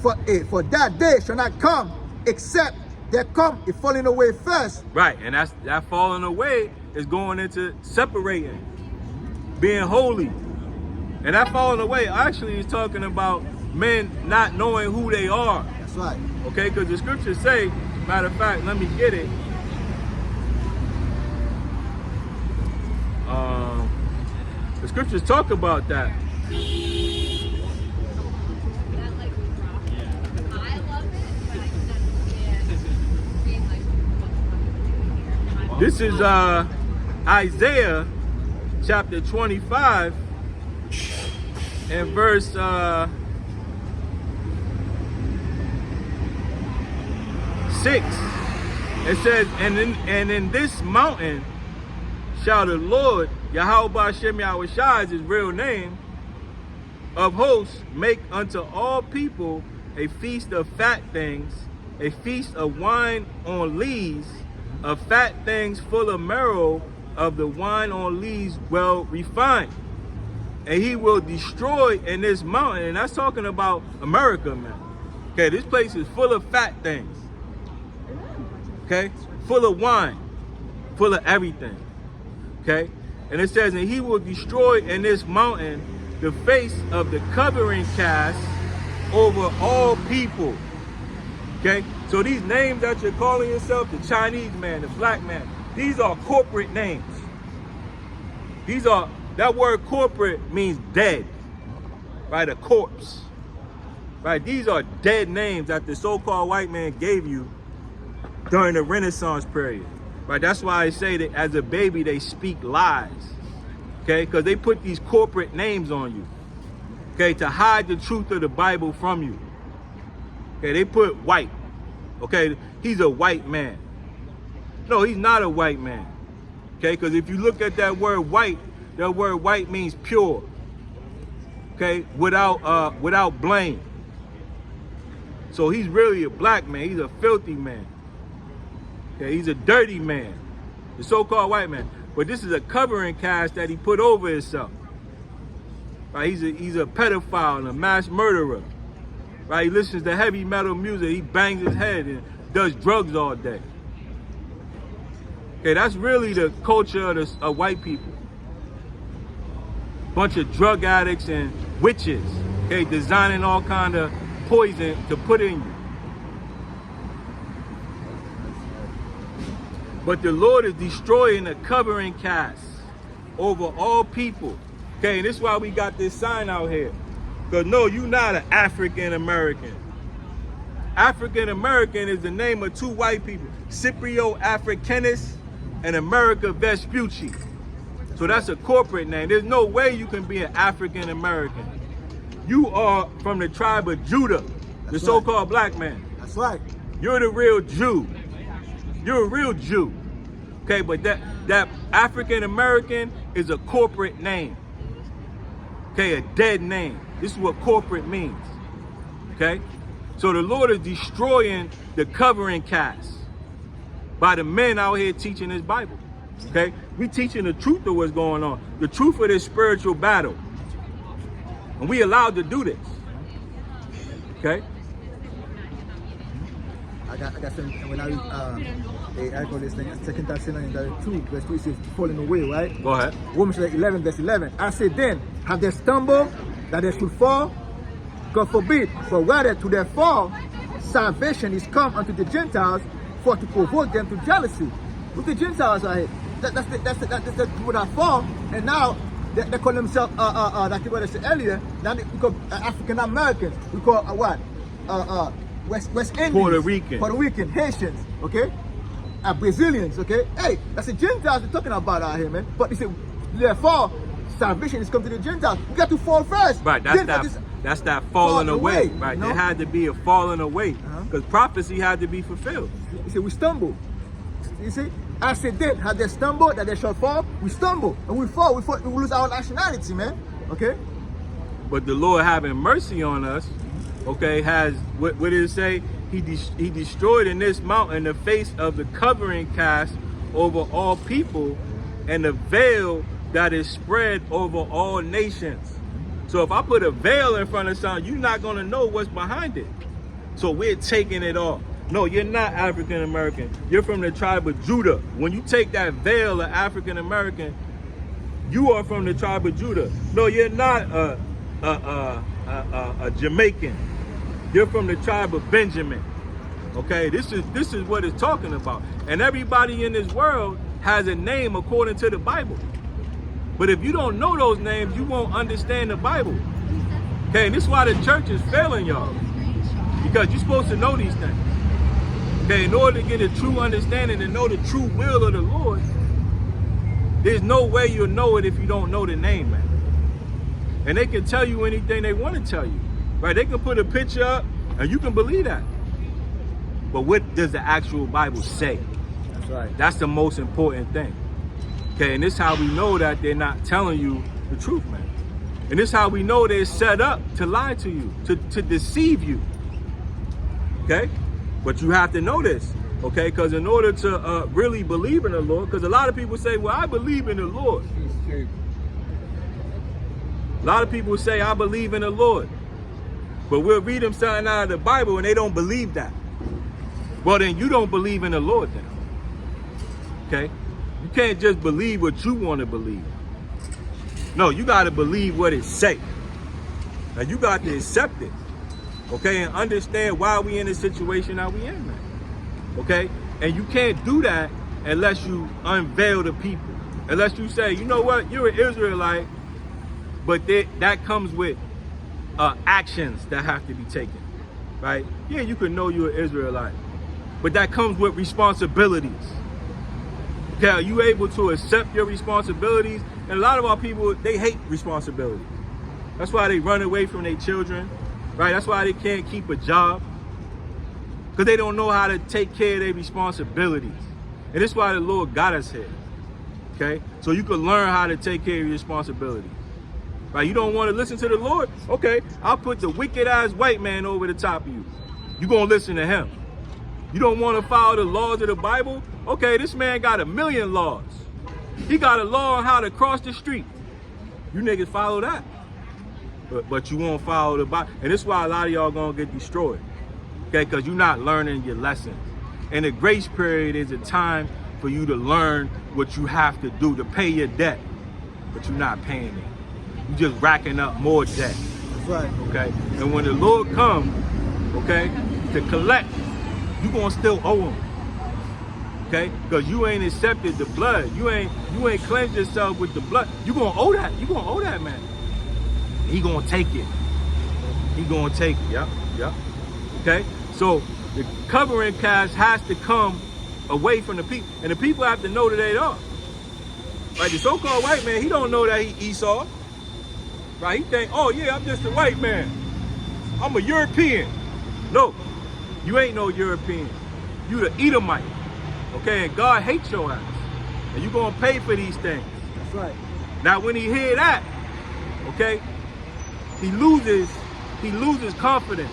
For that day shall not come, except there come a falling away first. Right, and that falling away is going into separating, being holy. And that falling away actually is talking about men not knowing who they are. That's right. Okay, because the scriptures say, matter of fact, let me get it. The scriptures talk about that. This is Isaiah chapter 25 and verse 6. It says, and in this mountain shall the Lord, Yahweh Shem Yahushua is his real name, of hosts, make unto all people a feast of fat things, a feast of wine on lees, of fat things full of marrow, of the wine on lees well refined. And he will destroy in this mountain, and that's talking about America, man. Okay, this place is full of fat things. Okay, full of wine, full of everything. Okay, and it says, and he will destroy in this mountain the face of the covering cast over all people. Okay, so these names that you're calling yourself, the Chinese man, the black man, these are corporate names. That word corporate means dead, right? A corpse, right? These are dead names that the so-called white man gave you during the Renaissance period, right? That's why I say that as a baby, they speak lies, okay? Because they put these corporate names on you, okay? To hide the truth of the Bible from you. Okay, they put white, okay? He's a white man. No, he's not a white man, okay? Because if you look at that word white means pure, okay? Without blame. So he's really a black man. He's a filthy man. Okay, he's a dirty man, the so-called white man. But this is a covering cast that he put over himself. Right? He's a pedophile and a mass murderer. Right? He listens to heavy metal music. He bangs his head and does drugs all day. Okay, that's really the culture of white people. Bunch of drug addicts and witches. Okay, designing all kind of poison to put in you. But the Lord is destroying the covering cast over all people. Okay, and this is why we got this sign out here. Because no, you're not an African American. African American is the name of two white people, Scipio Africanus and America Vespucci. So that's a corporate name. There's no way you can be an African American. You are from the tribe of Judah, the so-called black man. That's right. You're the real Jew. You're a real Jew. Okay, but that African American is a corporate name. Okay, a dead name. This is what corporate means. Okay? So the Lord is destroying the covering cast by the men out here teaching this Bible. Okay? We teaching the truth of what's going on. The truth of this spiritual battle. And we allowed to do this. Okay? I got some, when I read, I call this thing, 2 Thessalonians 2, verse 3 says, falling away, right? Go ahead. Romans 11, verse 11. I say then, have they stumbled that they should fall? God forbid, for rather to their fall, salvation is come unto the Gentiles for to provoke them to jealousy. With the Gentiles are here. That's the people that fall, and now they call themselves, like what I said earlier, now we call African Americans. We call what? West Indians. Puerto Rican. Haitians, okay? Brazilians, okay? Hey, that's the Gentiles we're talking about out here, man. But they say, therefore, salvation is come to the Gentiles. You got to fall first. Right, that's that falling away. Right, no? There had to be a falling away. Because prophecy had to be fulfilled. You see, we stumble. You see? I said then, have they stumbled that they shall fall? We stumble and we fall. We lose our nationality, man. Okay? But the Lord having mercy on us, okay, has, what did it say? He destroyed in this mountain the face of the covering cast over all people and the veil that is spread over all nations. So if I put a veil in front of something, you're not going to know what's behind it. So we're taking it off. No, you're not African American. You're from the tribe of Judah. When you take that veil of African American, you are from the tribe of Judah. No, you're not a Jamaican. You're from the tribe of Benjamin. Okay, this is what it's talking about. And everybody in this world has a name according to the Bible. But if you don't know those names, you won't understand the Bible. Okay, and this is why the church is failing y'all. Because you're supposed to know these things. Okay, in order to get a true understanding and know the true will of the Lord, there's no way you'll know it if you don't know the name, man. And they can tell you anything they want to tell you. Right? They can put a picture up and you can believe that. But what does the actual Bible say? That's right. That's the most important thing. Okay, and this is how we know that they're not telling you the truth, man. And this is how we know they're set up to lie to you, to deceive you. Okay? But you have to know this, okay? Because in order to really believe in the Lord, because a lot of people say, well, I believe in the Lord. A lot of people say, I believe in the Lord. But we'll read them something out of the Bible and they don't believe that. Well, then you don't believe in the Lord then. Okay? You can't just believe what you want to believe. No, you got to believe what it say. Now you got to accept it. Okay? And understand why we in the situation that we in, man. Okay? And you can't do that unless you unveil the people. Unless you say, you know what, you're an Israelite, but that comes with actions that have to be taken, right? Yeah, you can know you're an Israelite, but that comes with responsibilities. Okay, are you able to accept your responsibilities? And a lot of our people, they hate responsibility. That's why they run away from their children, right? That's why they can't keep a job, because they don't know how to take care of their responsibilities. And that's why the Lord got us here, okay? So you can learn how to take care of your responsibilities. Right? You don't want to listen to the Lord? Okay, I'll put the wicked-ass white man over the top of you. You're going to listen to him. You don't want to follow the laws of the Bible? Okay, this man got 1,000,000 laws. He got a law on how to cross the street. You niggas follow that. But you won't follow the Bible. And this is why a lot of y'all going to get destroyed. Okay, because you're not learning your lessons. And the grace period is a time for you to learn what you have to do to pay your debt. But you're not paying it. You're just racking up more debt. That's right. Okay? And when the Lord comes, okay, to collect, you're going to still owe him. Okay? Because you ain't accepted the blood. You ain't cleansed yourself with the blood. You're going to owe that. You're going to owe that, man. He going to take it. He going to take it. Yep. Okay? So the covering cast has to come away from the people. And the people have to know that they are. Right? The so-called white man, he don't know that he Esau. Right? He think, oh yeah, I'm just a white man. I'm a European. No, you ain't no European. You the Edomite. Okay, and God hates your ass. And you gonna pay for these things. That's right. Now when he hear that, okay, he loses confidence.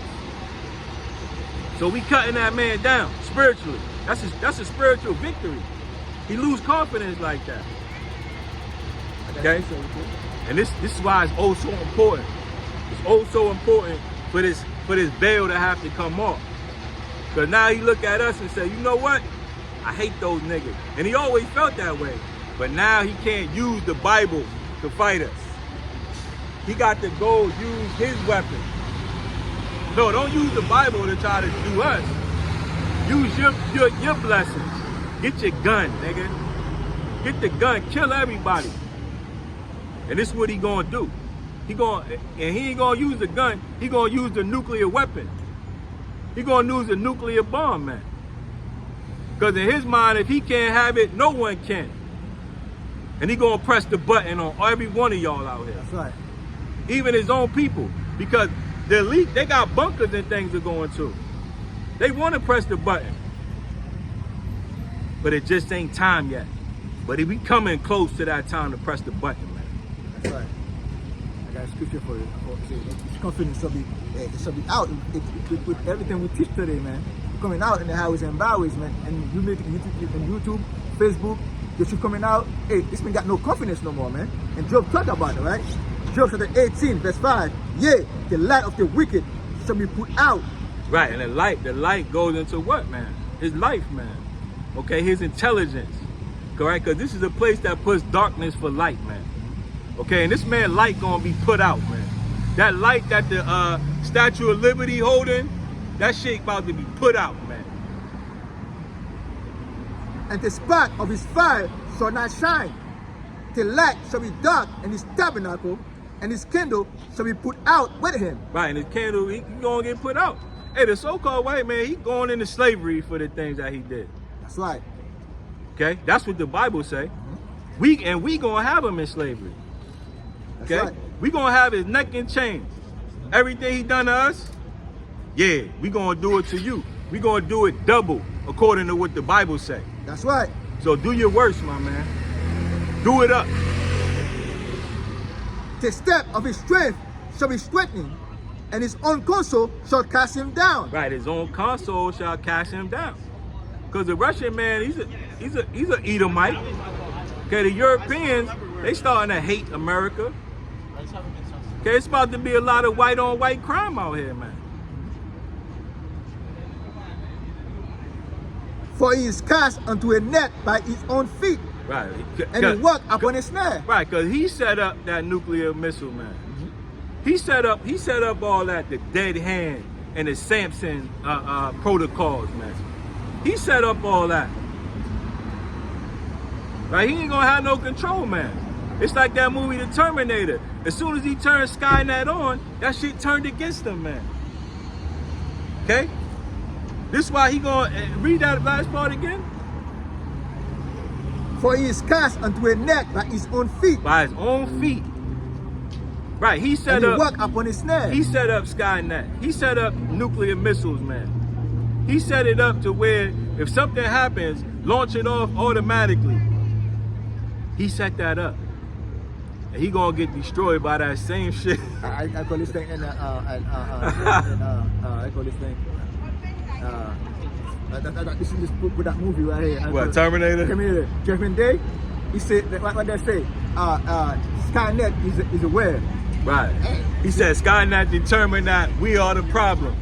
So we cutting that man down spiritually. That's a spiritual victory. He lose confidence like that. Okay? And this is why it's oh so important. It's oh so important for this veil to have to come off. Because now he look at us and say, you know what? I hate those niggas. And he always felt that way. But now he can't use the Bible to fight us. He got to go use his weapon. No, don't use the Bible to try to do us. Use your blessings. Get your gun, nigga. Get the gun. Kill everybody. And this is what he gonna do. He ain't gonna use the gun. He gonna use the nuclear weapon. He gonna use the nuclear bomb, man. Because in his mind, if he can't have it, no one can. And he gonna press the button on every one of y'all out here. That's right. Even his own people. Because the elite, they got bunkers and things to go into. They want to press the button. But it just ain't time yet. But we coming close to that time to press the button, man. That's right. I got a scripture for you. It's confidence shall be out. With everything we teach today, man. Coming out in the highways and byways, man. And YouTube, Facebook, the truth coming out. Hey, this man got no confidence no more, man. And Job talked about it, right? Job chapter 18, verse 5. Yea, the light of the wicked shall be put out. Right, and the light goes into what, man? His life, man. Okay, his intelligence. Correct? Because this is a place that puts darkness for light, man. Okay, and this man light gonna be put out, man. That light that the Statue of Liberty holding, that shit about to be put out, man. And the spark of his fire shall not shine. The light shall be dark in his tabernacle, and his candle shall be put out with him. Right, and his candle, he gonna get put out. Hey, the so-called white man, he going into slavery for the things that he did. That's right. Okay, that's what the Bible say. Mm-hmm. We gonna have him in slavery. That's Okay, right. we gonna have his neck in chains. Everything he done to us, yeah, we gonna do it to you. We gonna do it double according to what the Bible say. That's right. So do your worst, my man. Do it up. The step of his strength shall be strengthened, and his own counsel shall cast him down. Right, his own console shall cast him down. Because the Russian man, he's a Edomite. Okay, the Europeans, they starting to hate America. Okay, it's about to be a lot of white on white crime out here, man. For he is cast unto a net by his own feet, Right. and he walked upon a snare. Right, because he set up that nuclear missile, man. He set up all that, the dead hand and the Samson protocols, man. He set up all that. Right, he ain't gonna have no control, man. It's like that movie, The Terminator. As soon as he turned Skynet on, that shit turned against him, man. Okay? This is why he gonna read that last part again. For he is cast unto a net by his own feet, By his own feet. Right, he set and he up. walked upon a snare. He set up Skynet. He set up nuclear missiles, man. He set it up to where if something happens, launch it off automatically. He set that up. And he gonna get destroyed by that same shit. I call this thing, I call this thing. This is just with that movie right here. What, Terminator? Terminator. Judgment Day. He said, what they say? Skynet is aware. Right. He said Skynet determined that we are the problem.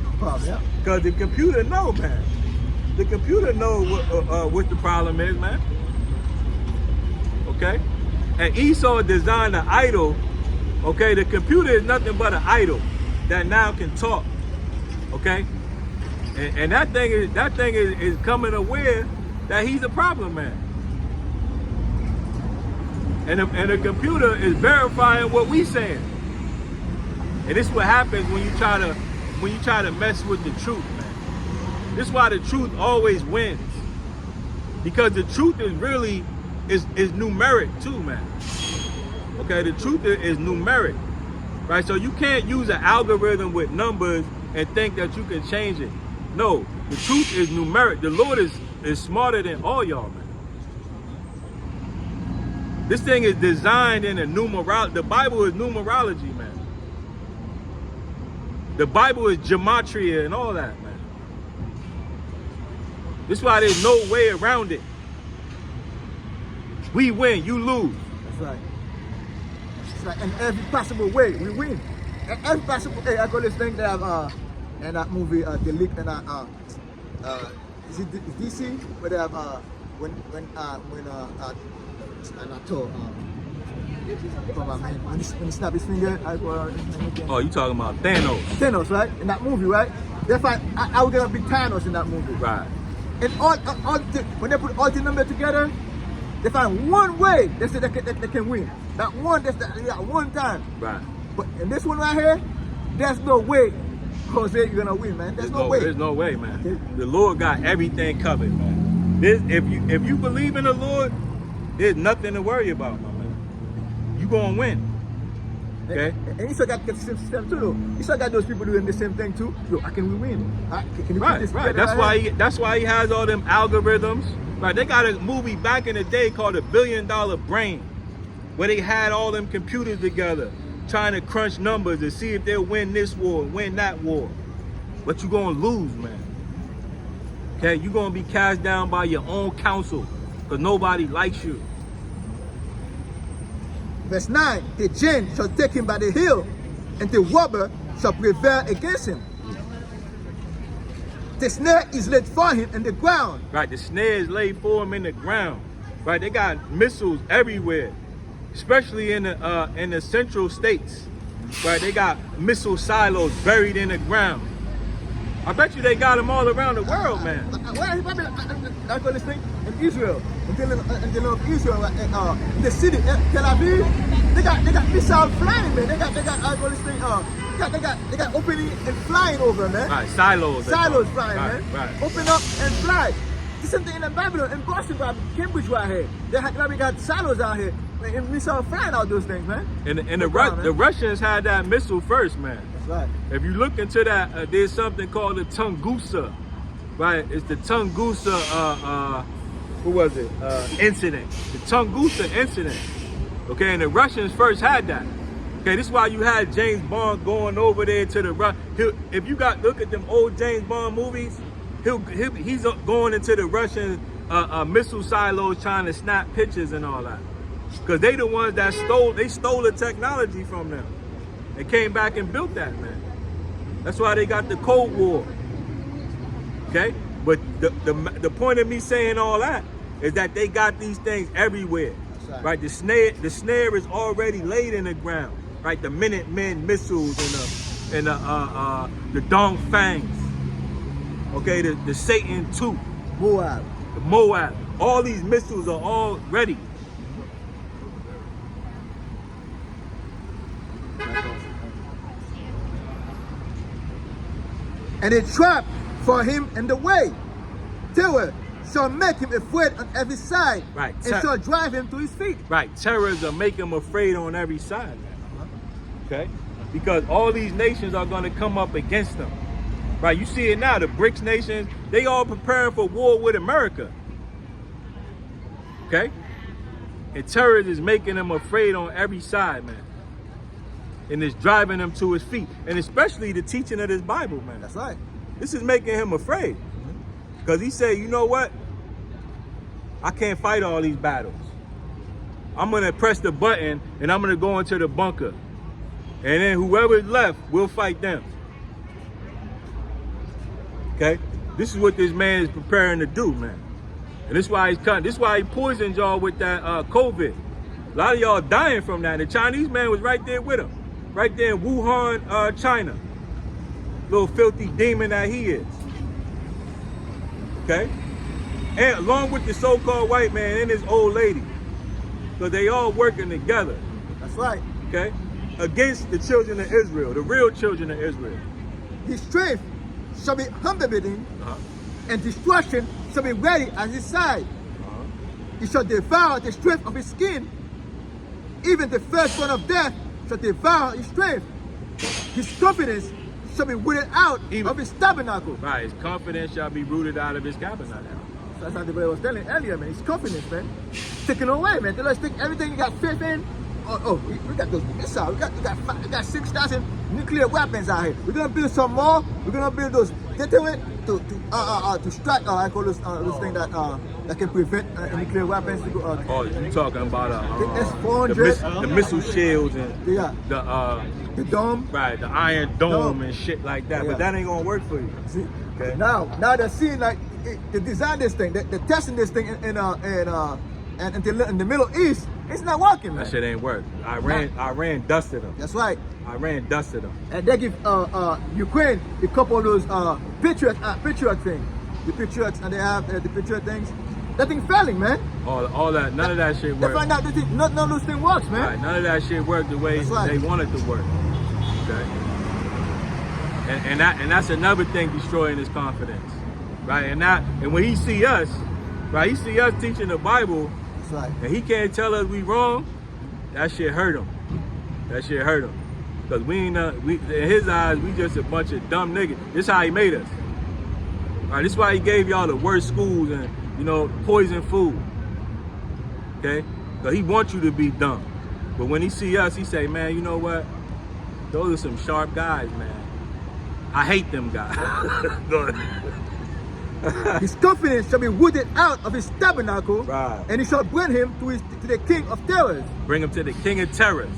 Yeah. Because the computer know, man. The computer know what the problem is, man. Okay? And Esau designed an idol. Okay? The computer is nothing but an idol that now can talk. Okay? And that thing is coming aware that he's a problem, man. And the computer is verifying what we saying. And this is what happens when you try to mess with the truth, man. This is why the truth always wins. Because the truth is really is numeric too, man. Okay, the truth is numeric. Right? So you can't use an algorithm with numbers and think that you can change it. No, the truth is numeric. The Lord is smarter than all y'all, man. This thing is designed in a numerology. The Bible is numerology, man. The Bible is gematria and all that, man. This is why there's no way around it. We win, you lose. That's right. It's like in every possible way, we win. In every possible way. I call this thing that in that movie, The League, and is it DC? Where they have when and I told when he snapped his finger, I go. Oh, you talking about Thanos? Thanos, right? In that movie, right? They find I was gonna be Thanos in that movie. Right. And when they put all the numbers together, they find one way they say they can win. That one, one time. Right. But in this one right here, there's no way, Jose, you're gonna win, man. There's no way. There's no way, man. The Lord got everything covered, man. If you believe in the Lord, there's nothing to worry about, my man. You gonna win. Okay. And you still got the same system too, though. You still got those people doing the same thing too. Yo, can we win? Can you put this Right. together? That's why he has all them algorithms. Right. They got a movie back in the day called The $1 Billion Brain, where they had all them computers together, trying to crunch numbers to see if they'll win this war, win that war. But you're gonna lose, man. Okay, you're gonna be cast down by your own counsel, because nobody likes you. Verse 9, the jinn shall take him by the heel, and the robber shall prevail against him. The snare is laid for him in the ground. Right, the snare is laid for him in the ground. Right, they got missiles everywhere, especially in the central states. Right, they got missile silos buried in the ground. I bet you they got them all around the world, man. I got this thing in Israel, in the of Israel, in the city, Tel Aviv. They got missiles flying, man. They got I got this thing. They got opening and flying over, man. Right, silos. Silos flying, right, man. Right. Open up and fly. The same thing in Babylon, in Boston, Cambridge, right here. They got silos out here, and missiles flying out those things, man. And the Russians had that missile first, man. That's right. If you look into that, there's something called the Tunguska, right? It's the Tunguska, incident. The Tunguska incident. Okay, and the Russians first had that. Okay, this is why you had James Bond going over there to the if you look at them old James Bond movies, he's going into the Russian missile silos trying to snap pictures and all that. Because they the ones that stole the technology from them. They came back and built that, man. That's why they got the Cold War. Okay? But the point of me saying all that is that they got these things everywhere. Right? The snare is already laid in the ground. Right? The Minutemen missiles and the Dong Fangs. Okay, the Satan II. Moab. The Moab. All these missiles are all ready. And a trap for him in the way. Terror shall make him afraid on every side. Right. And shall drive him to his feet. Right. Terrors will make him afraid on every side. Okay? Because all these nations are going to come up against them. Right? You see it now. The BRICS nations, they all preparing for war with America. Okay? And terror is making them afraid on every side, man. And it's driving them to his feet. And especially the teaching of this Bible, man. That's right. This is making him afraid. Because he said, you know what? I can't fight all these battles. I'm going to press the button and I'm going to go into the bunker. And then whoever's left, we'll fight them. Okay? This is what this man is preparing to do, man. And this is why he's cutting. This is why he poisoned y'all with that COVID. A lot of y'all dying from that. The Chinese man was right there with him. Right there in Wuhan, China. Little filthy demon that he is. Okay? And along with the so-called white man and his old lady. So they all working together. That's right. Okay? Against the children of Israel, the real children of Israel. His strength shall be humbled and destruction shall be ready at his side. He shall devour the strength of his skin. Even the firstborn of death shall devour his strength. His confidence shall be rooted out of his tabernacle. Right, his confidence shall be rooted out of his tabernacle. That's how the brother was telling earlier, man. His confidence, man. Taken away, man. Tell us take everything you got faith in. We got those missiles. We got 6,000 nuclear weapons out here. We're gonna build some more. We're gonna build those get to it to strike. I call this thing that can prevent nuclear weapons to go. Oh, you talking about The S-400. the missile shields and Yeah. the The dome. right, the Iron Dome and shit like that. Yeah. But that ain't gonna work for you. See, Okay. now they're seeing like they design this thing, they're testing this thing in the Middle East. It's not working, man. That shit ain't work. Iran dusted them. That's right. Iran dusted them. And they give Ukraine a couple of those Patriot things, the Patriots, and they have the Patriot things. That thing failing, man. All that, none of that shit They worked. find out that none of those things works, man. Right, none of that shit worked the way That's right. they wanted to work. Okay. And that's another thing destroying his confidence. Right? And when he see us, right, he see us teaching the Bible, That's right. and he can't tell us we wrong, that shit hurt him. That shit hurt him. Because in his eyes, we just a bunch of dumb niggas. This how he made us. Right? This is why he gave y'all the worst schools and, poison food. Okay? Because he wants you to be dumb. But when he see us, he say, man, you know what? Those are some sharp guys, man. I hate them guys. Go ahead. His confidence shall be rooted out of his tabernacle, Right. and he shall bring him to the king of terrors. Bring him to the king of terrors.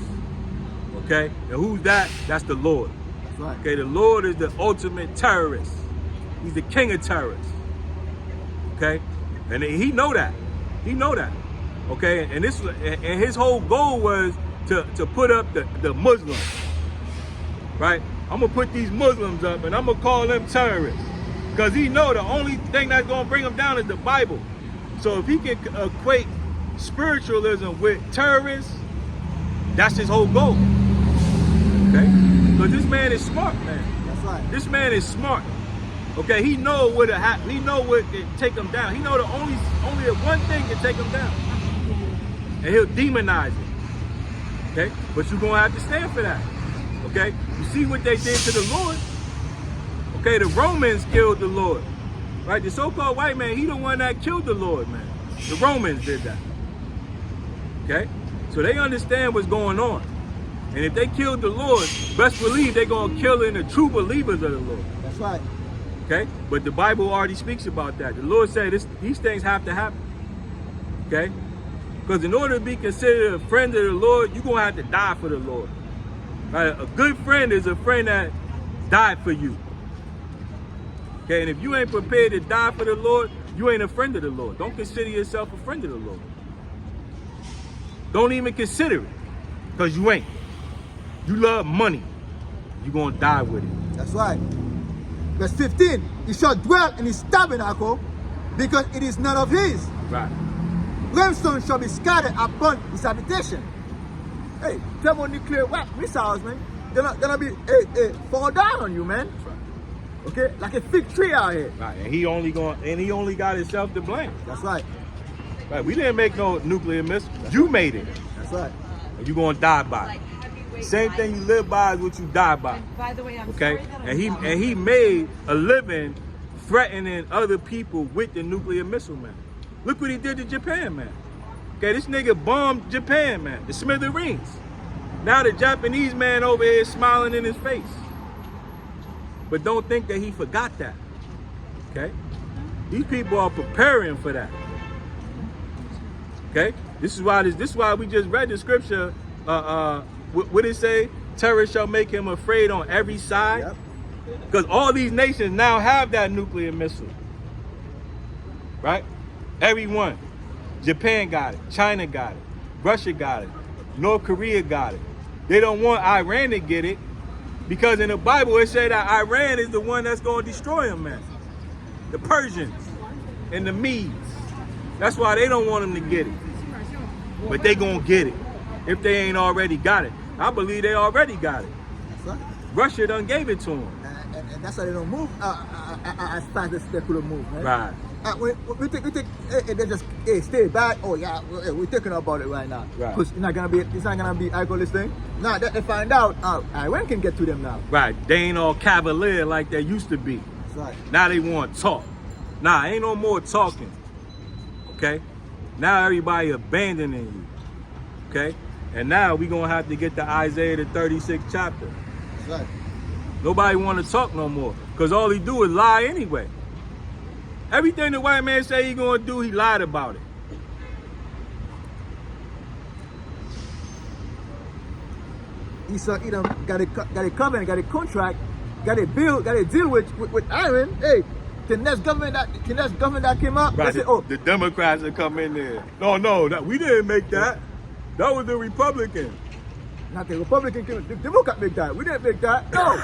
Okay? And who's that? That's the Lord. That's right. Okay, the Lord is the ultimate terrorist. He's the king of terrorists. Okay? And he know that. He know that. Okay? And his whole goal was to put up the Muslims. Right? I'm gonna put these Muslims up and I'm gonna call them terrorists. Because he know the only thing that's gonna bring them down is the Bible. So if he can equate spiritualism with terrorists, that's his whole goal. Okay? Because this man is smart, man. That's right. This man is smart. Okay, he know what he know what can take him down. He know the only one thing can take him down. And he'll demonize it. Okay? But you're gonna have to stand for that. Okay? You see what they did to the Lord? Okay, the Romans killed the Lord. Right? The so-called white man, he the one that killed the Lord, man. The Romans did that. Okay? So they understand what's going on. And if they killed the Lord, best believe they're gonna kill in the true believers of the Lord. That's right. Okay? But the Bible already speaks about that. The Lord said these things have to happen. Okay? Because in order to be considered a friend of the Lord, you're gonna have to die for the Lord. Right? A good friend is a friend that died for you. Okay, and if you ain't prepared to die for the Lord, you ain't a friend of the Lord. Don't consider yourself a friend of the Lord. Don't even consider it, because you ain't. You love money. You're going to die with it. That's right. Verse 15, he shall dwell in his tabernacle because it is none of his. Right. Brimstone shall be scattered upon his habitation. Hey, thermonuclear missiles, man. They're gonna be fall down on you, man. That's right. Okay, like a fig tree out here. Right. And he only got himself to blame. That's right. Right. We didn't make no nuclear missile. You made it. That's right. And you're going to die by it. Same thing you live by is what you die by. By the way, I'm Okay? sorry that I'm And he made a living threatening other people with the nuclear missile, man. Look what he did to Japan, man. Okay, this nigga bombed Japan, man. The smithereens. Now the Japanese man over here is smiling in his face. But don't think that he forgot that. Okay? These people are preparing for that. Okay? This is why we just read the scripture. What did it say? Terror shall make him afraid on every side. Yep. Because all these nations now have that nuclear missile. Right? Everyone. Japan got it. China got it. Russia got it. North Korea got it. They don't want Iran to get it because in the Bible it said that Iran is the one that's going to destroy them, man. The Persians and the Medes. That's why they don't want them to get it. But they going to get it if they ain't already got it. I believe they already got it. That's right. Russia done gave it to them. And that's why they don't move as fast as they could have moved, man. Right. We think they just stay back. Oh yeah, we're thinking about it right now. Right. Because it's not gonna be I call this thing. Now they find out Iran can get to them now. Right. They ain't all cavalier like they used to be. That's right. Now they want talk. Nah, ain't no more talking. Okay? Now everybody abandoning you. Okay? And now we gonna have to get to Isaiah the 36th chapter. That's right. Nobody want to talk no more. Because all he do is lie anyway. Everything the white man say he gonna do, he lied about it. Esau Edom got a covenant, got a contract, got a bill, got a deal with Aaron. Hey, the next government that came up, Right, they say, oh, the Democrats that come in there. No, we didn't make that. That was the Republican. not the Republican, the Democrat make that. We didn't make that. No,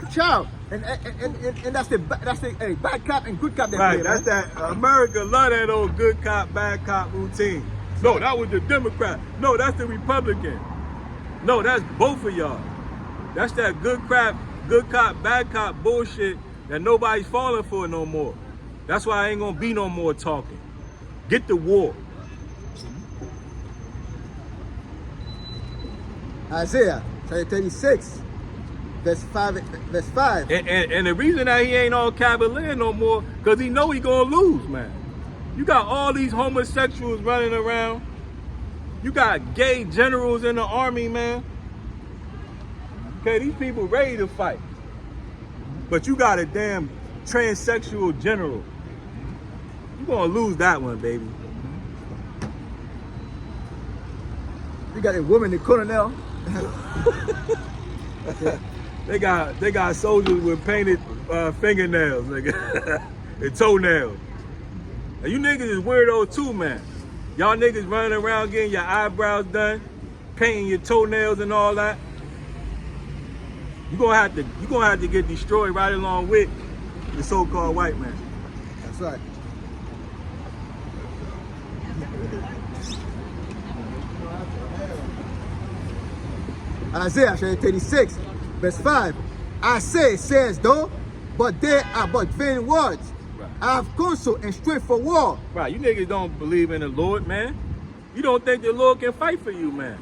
child. And that's the hey, bad cop and good cop. That Right, play, that's man. that. America love that old good cop, bad cop routine. No, that was the Democrat. No, that's the Republican. No, that's both of y'all. That's that good cop, bad cop bullshit that nobody's falling for no more. That's why I ain't gonna be no more talking. Get the war. Isaiah chapter 36, verse 5. And the reason that he ain't on Cavalier no more, because he know he gonna lose, man. You got all these homosexuals running around. You got gay generals in the army, man. Okay, these people ready to fight. But you got a damn transsexual general. You gonna lose that one, baby. You got a woman, the colonel. They got soldiers with painted fingernails, nigga, and toenails. And you niggas is weirdos too, man. Y'all niggas running around getting your eyebrows done, painting your toenails and all that. You gonna have to get destroyed right along with the so-called white man. That's right. Isaiah chapter 36, verse 5. I say, says though, but they are but vain words. Right. I have counsel and strength for war. Right, you niggas don't believe in the Lord, man. You don't think the Lord can fight for you, man.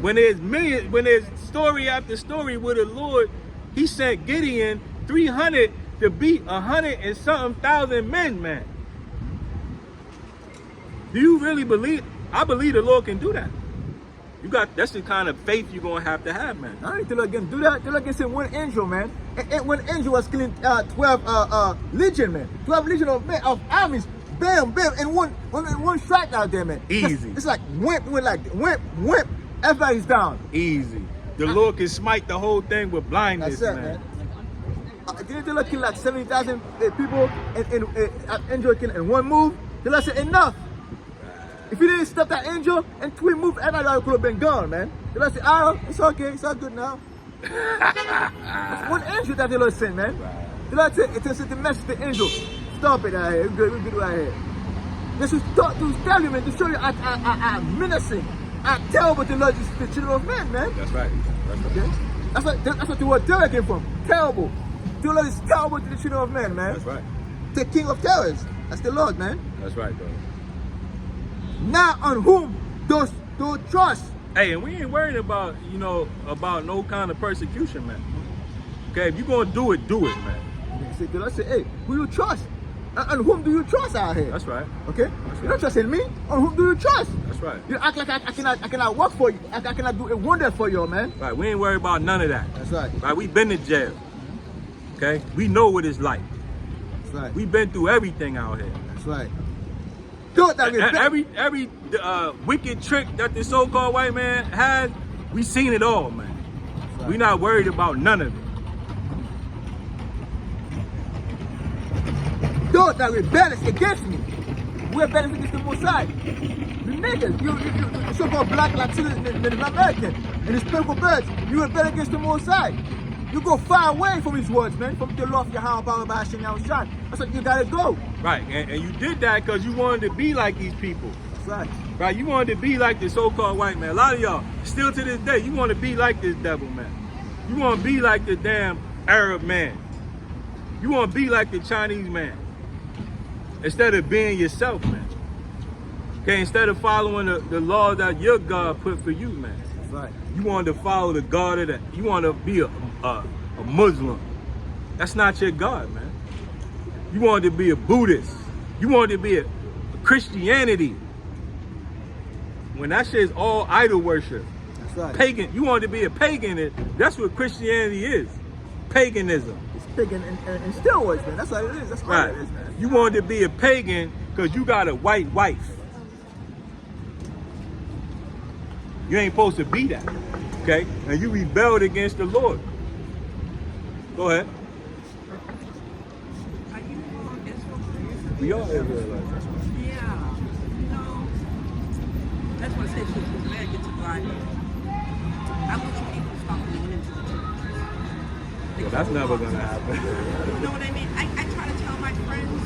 When there's story after story with the Lord, he sent Gideon 300 to beat 100 and something thousand men, man. Do you really believe? I believe the Lord can do that. That's the kind of faith you're gonna have to have, man. I don't think they can do that. They can send one angel, man. And one angel was killing 12 legion, man. 12 legion of armies. Bam, bam, and one strike out there, man. Easy. It's like whip. Everybody's down. Easy. The Lord can smite the whole thing with blindness, That's it, man. Didn't they kill like 70,000 people and angel killing in one move? They said enough. If you didn't stop that angel and twin move, everybody could have been gone, man. They said, oh, it's okay, it's all good now. That's one angel that they sent, man. They said, it's a message to the angel. Stop it out here. We're good out here. This is to tell you, man, to show you I'm menacing. I'm terrible to Lord, the children of men, man. That's right. Okay? That's what the word terror came from. Terrible. The Lord is terrible to the children of men, man. That's right. The king of terrors. That's the Lord, man. That's right, bro. Now on whom does trust? Hey, and we ain't worried about, about no kind of persecution, man. Okay, if you're gonna do it, man. The Lord say, hey, who you trust? And whom do you trust out here? That's right. Okay? You don't trust in me? On whom do you trust? That's right. You act like I cannot work for you. I cannot do a wonder for you, man. Right, we ain't worried about none of that. That's right. Right, we been to jail. Okay? We know what it's like. That's right. We been through everything out here. That's right. Don't that Every wicked trick that the so-called white man has, we seen it all, man. right. We not worried about none of it. Those that rebellious against me, we're rebellious against the Most High. The niggas, you so-called black Latino, Native American, and the spiritual birds, you rebel against the Most High. You go far away from his words, man. From the love your power by Hashem Yahushua. That's what you gotta go. Right, and you did that because you wanted to be like these people. That's right. Right, you wanted to be like the so-called white man. A lot of y'all, still to this day, you want to be like this devil man. You want to be like the damn Arab man. You want to be like the Chinese man. Instead of being yourself, man. Okay, instead of following the law that your God put for you, man. That's right. You want to follow the God of that. You want to be a Muslim. That's not your God, man. You want to be a Buddhist. You want to be a Christianity. When that shit is all idol worship. That's right. Pagan. You wanted to be a pagan. That's what Christianity is. Paganism. It's pagan and steroids, man. That's what it is. That's what Right. it is, man. You wanted to be a pagan because you got a white wife. You ain't supposed to be that. Okay? And you rebelled against the Lord. Go ahead. Are you Israel? We are Israelites. Yeah. No. That's what I said. She's glad get to Bible. I want you people to stop going into the church. Well, that's never gonna happen. You know what I mean? I try to tell my friends,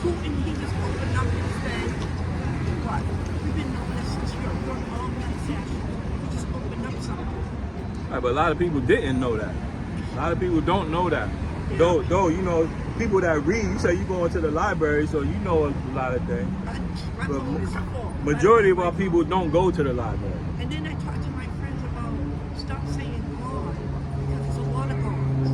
Putin, he just opened up and said, what? We've been doing this since you're all session. He just opened up something. Right, but a lot of people didn't know that. A lot of people don't know that. Though you know, people that read, you say you go into the library, so you know a lot of things. My But phone is full. majority of our people don't go to the library. And then I talk to my friends about stop saying God, because there's a lot of gods.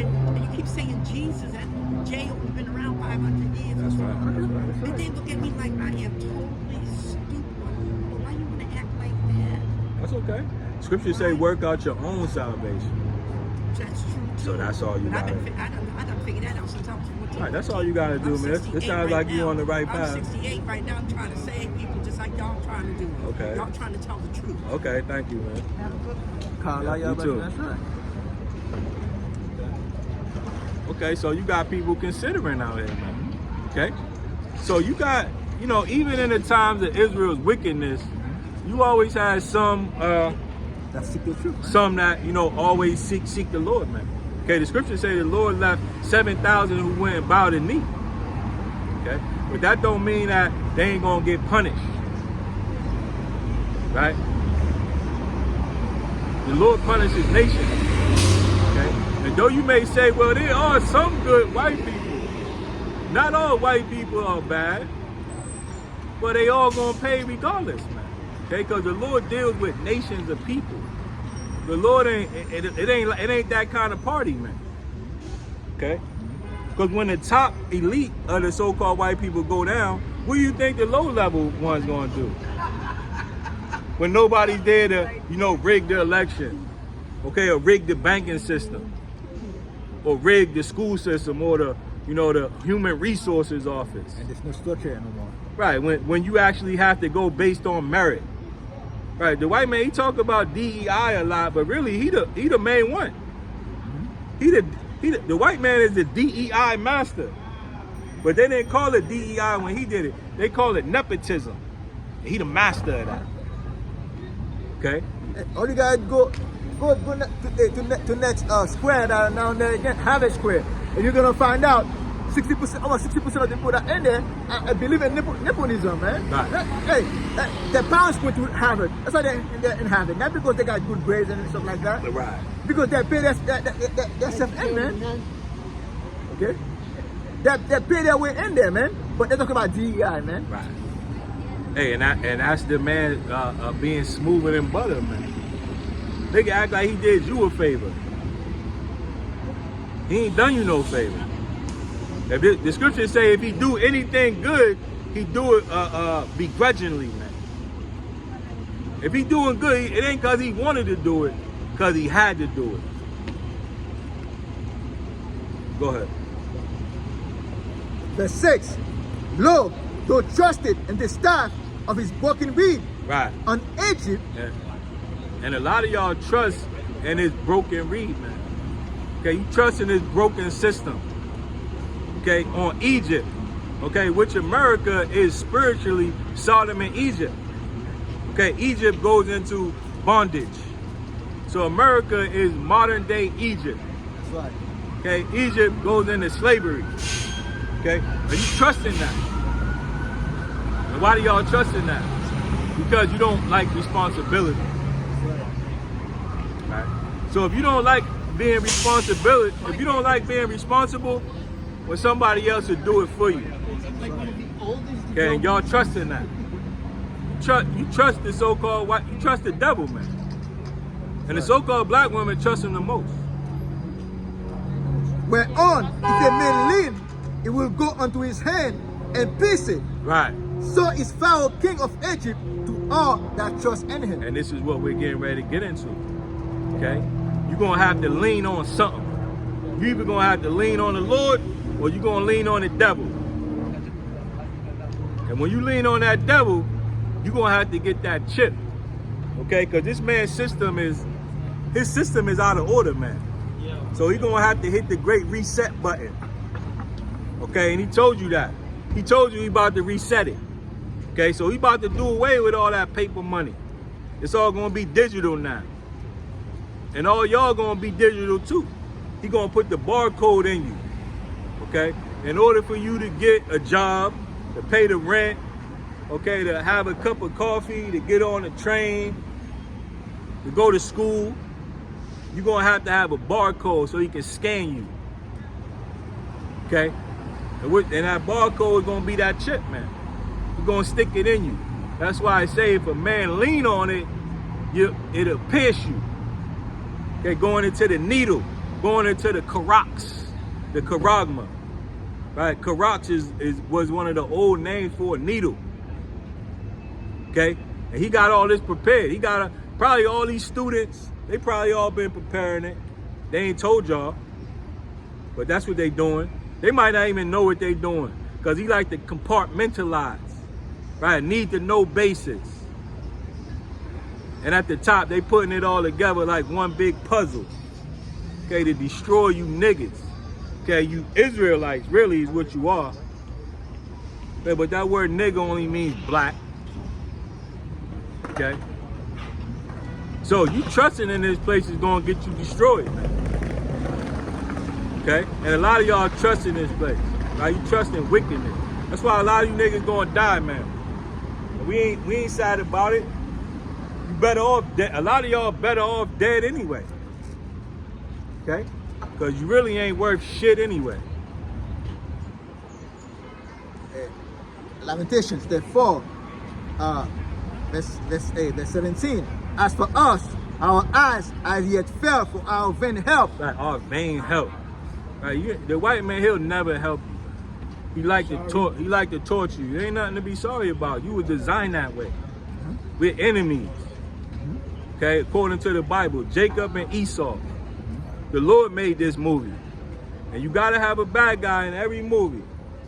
And you keep saying Jesus, and J only been around 500 years. That's right. That's right. And they look at me like I am totally stupid. Well, why you want to act like that? That's okay. Scripture say work out your own salvation. That's true too. So that's all you But gotta do. I done figured that out since I was 14. Right, that's all you gotta do, I'm man. It 68 sounds like you now. on the right path. I'm 68 right now. I'm trying to save people just like y'all trying to do. Okay. Y'all trying to tell the truth. Okay, thank you, man. Carla, Yeah, you too. that's right. Okay, so you got people considering out here, man. Okay? So you got, you know, even in the times of Israel's wickedness, you always had some That's the truth, man. some that, you know, always seek the Lord, man. Okay, the scriptures say the Lord left 7,000 who went and bowed the knee. Okay? But that don't mean that they ain't gonna get punished. Right? The Lord punishes nations. Okay? And though you may say, well, there are some good white people. Not all white people are bad, but they all gonna pay regardless, man. Okay? Because the Lord deals with nations of people. The Lord it ain't that kind of party, man. Okay? Because when the top elite of the so-called white people go down, what do you think the low-level one's gonna do? When nobody's there to, you know, rig the election, okay, or rig the banking system, or rig the school system, or the, you know, the human resources office. And there's no structure no more. Right, when you actually have to go based on merit. Right, the white man, he talk about DEI a lot, but really he the main one. The white man is the DEI master. But they didn't call it DEI when he did it. They call it nepotism. He the master of that. Okay? All you gotta go to next square that are down there again, Harvard Square, and you're gonna find out 60%, over 60% of the people that are in there I believe in nepotism, man. Right. Hey, their parents went to Harvard. That's why they're in Harvard. Not because they got good grades and stuff like that. Right. Because they pay their stuff in, man. Okay? They pay their way in there, man. But they're talking about DEI, man. Right. Hey, and that's the man being smoother than butter, man. Nigga act like he did you a favor. He ain't done you no favor. If the scriptures say if he do anything good, he do it begrudgingly, man. If he doing good, it ain't because he wanted to do it, because he had to do it. Go ahead. Verse 6. Lo, thou trusted in the staff of his broken reed Right. on Egypt. Yeah. And a lot of y'all trust in this broken reed, man. Okay, you trust in this broken system. Okay, on Egypt. Okay, which America is spiritually Sodom and Egypt. Okay, Egypt goes into bondage. So America is modern day Egypt. That's right. Okay, Egypt goes into slavery. Okay, are you trusting that? And why do y'all trust in that? Because you don't like responsibility. Right? So if you don't like being responsible, when somebody else will do it for you. Okay, and y'all trust in that. You trust the so-called white, you trust the devil, man. And the so-called black woman trust him the most. Whereon, if a man lean, it will go unto his hand and pierce it. Right. So is Pharaoh king of Egypt to all that trust in him. And this is what we're getting ready to get into. Okay? You're gonna have to lean on something. You either gonna have to lean on the Lord or you're gonna lean on the devil. And when you lean on that devil, you're gonna have to get that chip. Okay? Because this man's system is out of order, man. So he's gonna have to hit the great reset button. Okay, and he told you that. He told you he about to reset it. Okay, so he about to do away with all that paper money. It's all gonna be digital now. And all y'all gonna be digital too. He gonna put the barcode in you. Okay? In order for you to get a job, to pay the rent, okay, to have a cup of coffee, to get on a train, to go to school, you're gonna have to have a barcode so he can scan you. Okay? And that barcode is gonna be that chip, man. He's gonna stick it in you. That's why I say if a man lean on it, it'll pierce you. Okay, going into the needle, going into the karax, the karagma. Right? Karax was one of the old names for a needle. Okay? And he got all this prepared. He got probably all these students, they probably all been preparing it. They ain't told y'all, but that's what they doing. They might not even know what they doing because he like to compartmentalize, right? Need to know basis. And at the top, they putting it all together like one big puzzle, okay, to destroy you niggas. Okay, you Israelites really is what you are. Okay, but that word nigga only means black. Okay? So you trusting in this place is gonna get you destroyed, man. Okay? And a lot of y'all trust in this place. Right? You trust in wickedness. That's why a lot of you niggas gonna die, man. We ain't sad about it. You better off dead. A lot of y'all better off dead anyway. Okay? Because you really ain't worth shit anyway. Lamentations, therefore, verse 17. As for us, our eyes as yet fell for our vain help. Like our vain help. Right? The white man, he'll never help you. He like to torture you. There ain't nothing to be sorry about. You were designed that way. We're enemies. Okay, according to the Bible, Jacob and Esau. The Lord made this movie. And you gotta have a bad guy in every movie.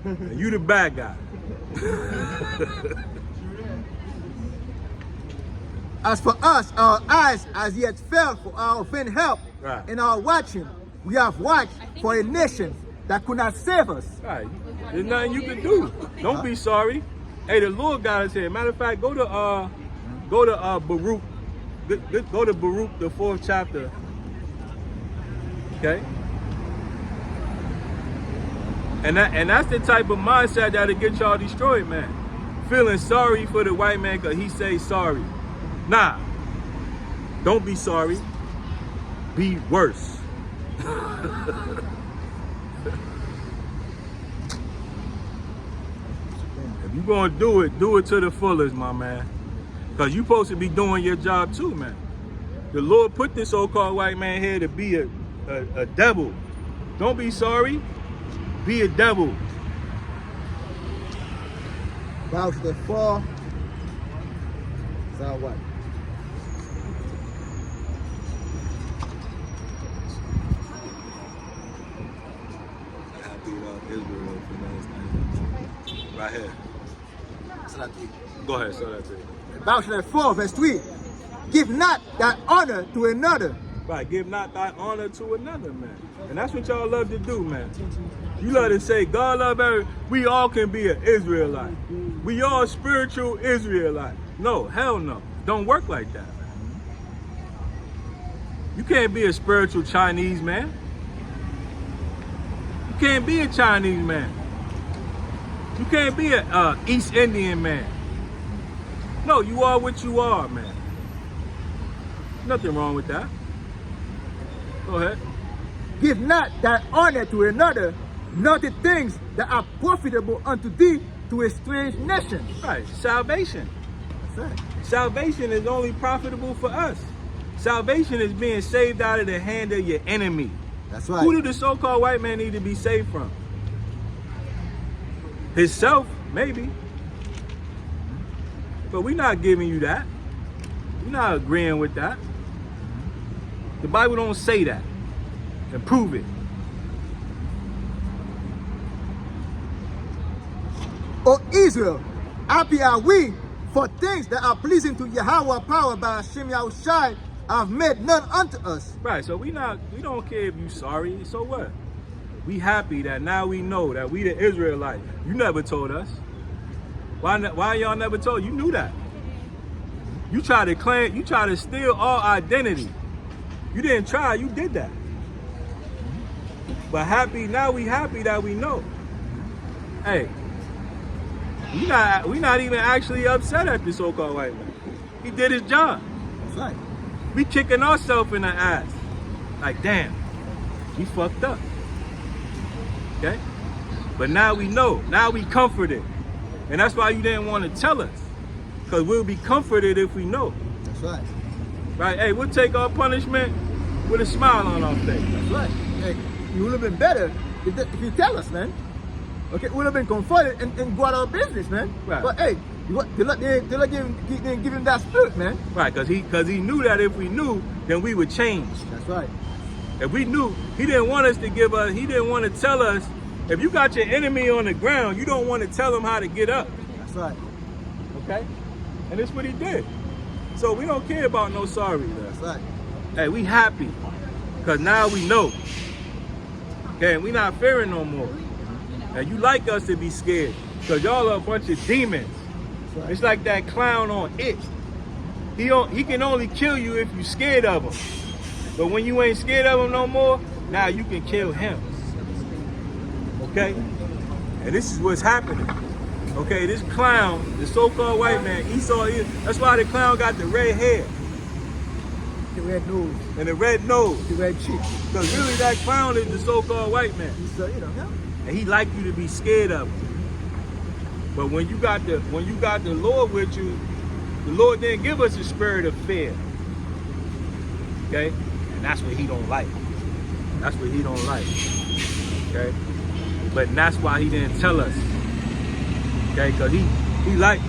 And you the bad guy. As for us, our eyes as yet fell for our vain help. Right. In our watching, we have watched for a nation that could not save us. Right. There's nothing you can do. Don't be sorry. Hey, the Lord got us here. Matter of fact, go to Baruch. Go to Baruch, the 4th chapter. Okay? And that's the type of mindset that'll get y'all destroyed, man. Feeling sorry for the white man because he say sorry. Nah. Don't be sorry. Be worse. If you gonna do it to the fullest, my man. Because you supposed to be doing your job too, man. The Lord put this so-called white man here to be a devil. Don't be sorry. Be a devil. Verse 4. So what? Right here. Go ahead, so that's it. Verse 4, verse 3. Give not that honor to another. Right, give not thy honor to another, man. And that's what y'all love to do, man. You love to say, God love every, we all can be an Israelite. We all spiritual Israelite. No, hell no. Don't work like that, man. You can't be a spiritual Chinese man. You can't be a Chinese man. You can't be a East Indian man. No, you are what you are, man. Nothing wrong with that. Go ahead. Give not that honor to another, not the things that are profitable unto thee to a strange nation. Right, salvation. That's right. Salvation is only profitable for us. Salvation is being saved out of the hand of your enemy. That's right. Who do the so-called white man need to be saved from? Himself, maybe. But we're not giving you that. We're not agreeing with that. The Bible don't say that. And prove it. O Israel, happy are we for things that are pleasing to Yahweh power by Hashem Yahushai have made none unto us. Right, so we don't care if you sorry, so what? We happy that now we know that we the Israelites. You never told us. Why y'all never told? You knew that. You try to claim, you try to steal our identity. You didn't try, you did that. But happy, now we happy that we know. Hey, we not even actually upset at the so-called white man. He did his job. That's right. We kicking ourselves in the ass. Like, damn, we fucked up. Okay? But now we know. Now we comforted. And that's why you didn't want to tell us. Because we'll be comforted if we know. That's right. Right? Hey, we'll take our punishment with a smile on our face. That's right. Hey, it would have been better if you tell us, man. Okay, we would have been comforted and go out our business, man. Right. But hey, they let give him that spirit, man. Right, because he knew that if we knew, then we would change. That's right. If we knew, he didn't want us to give us, he didn't want to tell us, if you got your enemy on the ground, you don't want to tell him how to get up. That's right. Okay? And that's what he did. So we don't care about no sorry. That's right. Hey, we happy. Because now we know. Okay, and we not fearing no more. And you like us to be scared. Because y'all are a bunch of demons. Right. It's like that clown on It. He can only kill you if you scared of him. But when you ain't scared of him no more, now you can kill him. Okay? And this is what's happening. Okay, this clown, the so-called white man, Esau, that's why the clown got the red hair. The red nose. And the red nose. The red cheek. Because really that clown is the so-called white man. Yeah. And he like you to be scared of him. But when you got the Lord with you, the Lord didn't give us a spirit of fear. Okay? And that's what he don't like. That's what he don't like. Okay? But that's why he didn't tell us. Okay? Because he like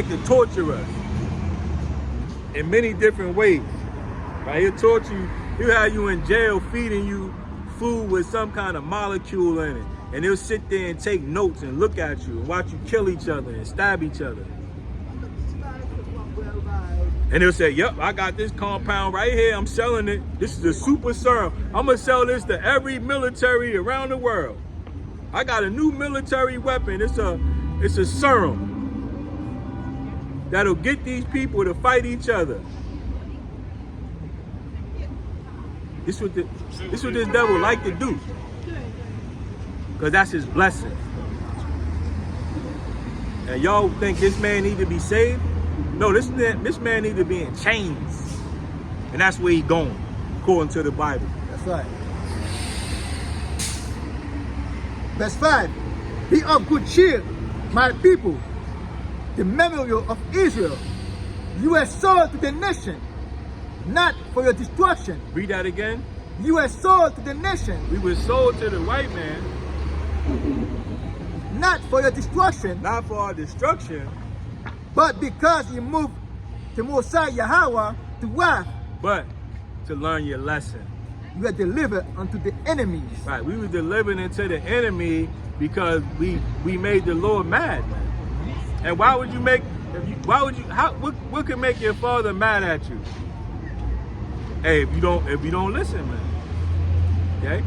to torture us in many different ways. Right? He'll torture you. He'll have you in jail feeding you food with some kind of molecule in it. And he'll sit there and take notes and look at you and watch you kill each other and stab each other. And he'll say, yep, I got this compound right here. I'm selling it. This is a super serum. I'm going to sell this to every military around the world. I got a new military weapon. It's a serum that'll get these people to fight each other. This what this devil like to do. Because that's his blessing. And y'all think this man need to be saved? No, this man need to be in chains. And that's where he going, according to the Bible. That's right. Verse 5. Be of good cheer, my people, the memorial of Israel. You were sold to the nation, not for your destruction. Read that again. You were sold to the nation. We were sold to the white man. Not for your destruction. Not for our destruction. But because you moved to Mosiah Yahweh to wrath. But to learn your lesson. You were delivered unto the enemies. Right, we were delivered into the enemy because we made the Lord mad. And why would you what could make your father mad at you? Hey, if you don't listen, man. Okay?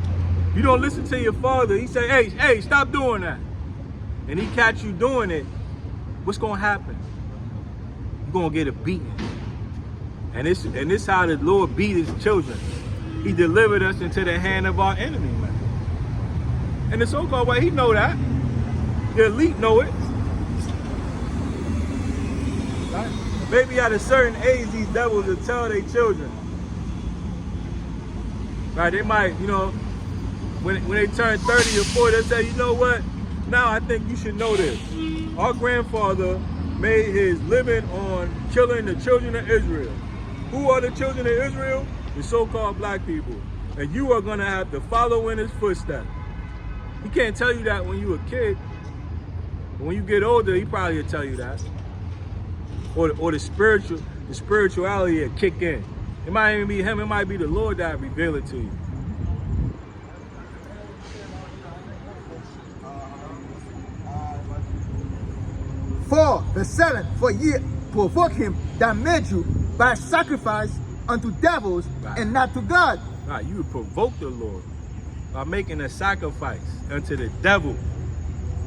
If you don't listen to your father, he say, hey, stop doing that. And he catch you doing it, what's gonna happen? You're gonna get a beating. And this how the Lord beat his children. He delivered us into the hand of our enemy, man. And the so-called way, he know that. The elite know it. Right? Maybe at a certain age, these devils will tell their children. Right? They might, when they turn 30 or 40, they say, you know what? Now I think you should know this. Our grandfather made his living on killing the children of Israel. Who are the children of Israel? The so-called black people. And you are going to have to follow in his footsteps. He can't tell you that when you're a kid. But when you get older, he probably will tell you that. or the spirituality will kick in. It might even be him, it might be the Lord that reveal it to you. For the 7, for ye provoke him that made you by sacrifice unto devils and not to God. Right, you would provoke the Lord by making a sacrifice unto the devil.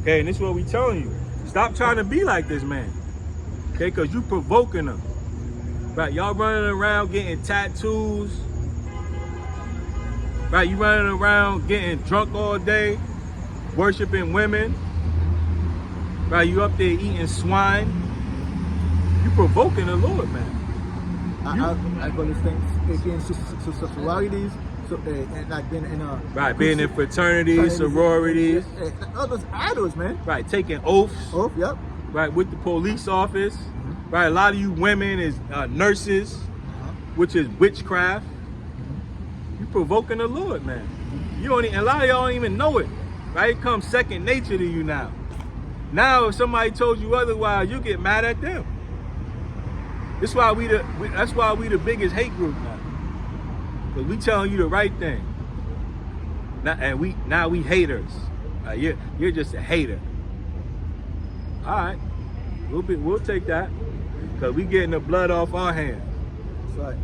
Okay, and this is what we telling you. Stop trying to be like this man. Okay, because you provoking them. Right, y'all running around getting tattoos. Right, you running around getting drunk all day, worshiping women. Right, you up there eating swine. You provoking the Lord, man. I call this thing against sororities, and like being in a being in fraternities, sororities. All those idols, man. Right, taking oaths. Oh, yep. Right, with the police office. Right, a lot of you women is nurses, which is witchcraft. You provoking the Lord, man. You don't. A lot of y'all don't even know it. Right, it comes second nature to you now. Now, if somebody told you otherwise, you get mad at them. That's why that's why we the biggest hate group now. Because we telling you the right thing. Now we haters. You're just a hater. All right, we'll take that. Because we getting the blood off our hands. That's right.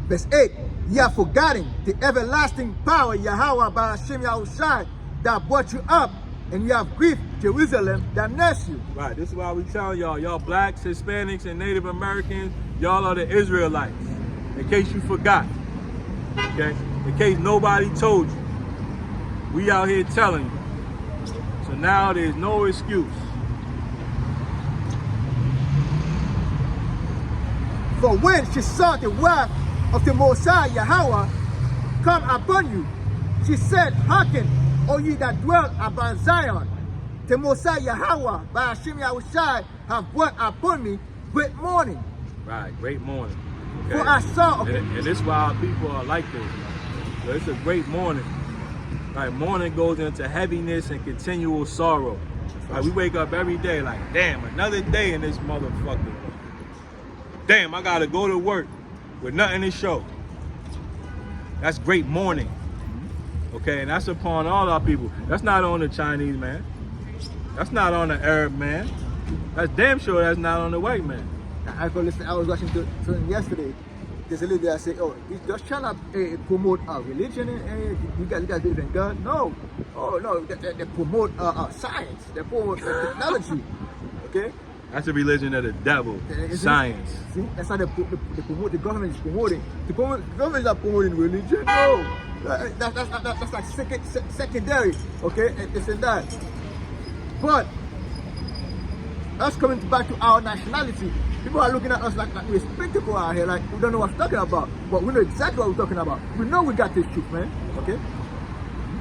Verse 8, ye have forgotten the everlasting power Yahweh by Hashem Yahushai that brought you up, and you have grieved Jerusalem that nursed you. Right, this is why we tell y'all blacks, Hispanics, and Native Americans, y'all are the Israelites. In case you forgot, okay? In case nobody told you, we out here telling you. So now there's no excuse. For when she saw the wrath of the Mosiah Yahweh come upon you, she said, hearken, O ye that dwell about Zion, the Mosiah Yahweh by Hashem Yahushai have brought upon me great mourning. Right, great morning. Okay? For I saw, okay. And this is why our people are like this. Man. So it's a great morning. Right, morning goes into heaviness and continual sorrow. Right, we wake up every day like, damn, another day in this motherfucker. Damn, I gotta go to work with nothing to show. That's great mourning. Okay, and that's upon all our people. That's not on the Chinese man. That's not on the Arab man. That's damn sure that's not on the white man. I was watching something yesterday. There's a lady that said, oh, he's just trying to promote religion. You guys believe in God? No. Oh, no, they promote science. They promote technology. Okay? That's the religion of the devil. Science. See, that's how they promote. The government is promoting. The government is not promoting religion. No. That's like secondary. Okay? It's in that. But us coming back to our nationality, people are looking at us like we're spectacle out here, like we don't know what we're talking about. But we know exactly what we're talking about. We know we got this truth, man. Okay?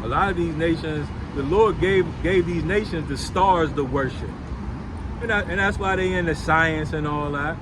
A lot of these nations, the Lord gave these nations the stars to worship. And that's why they into science and all that.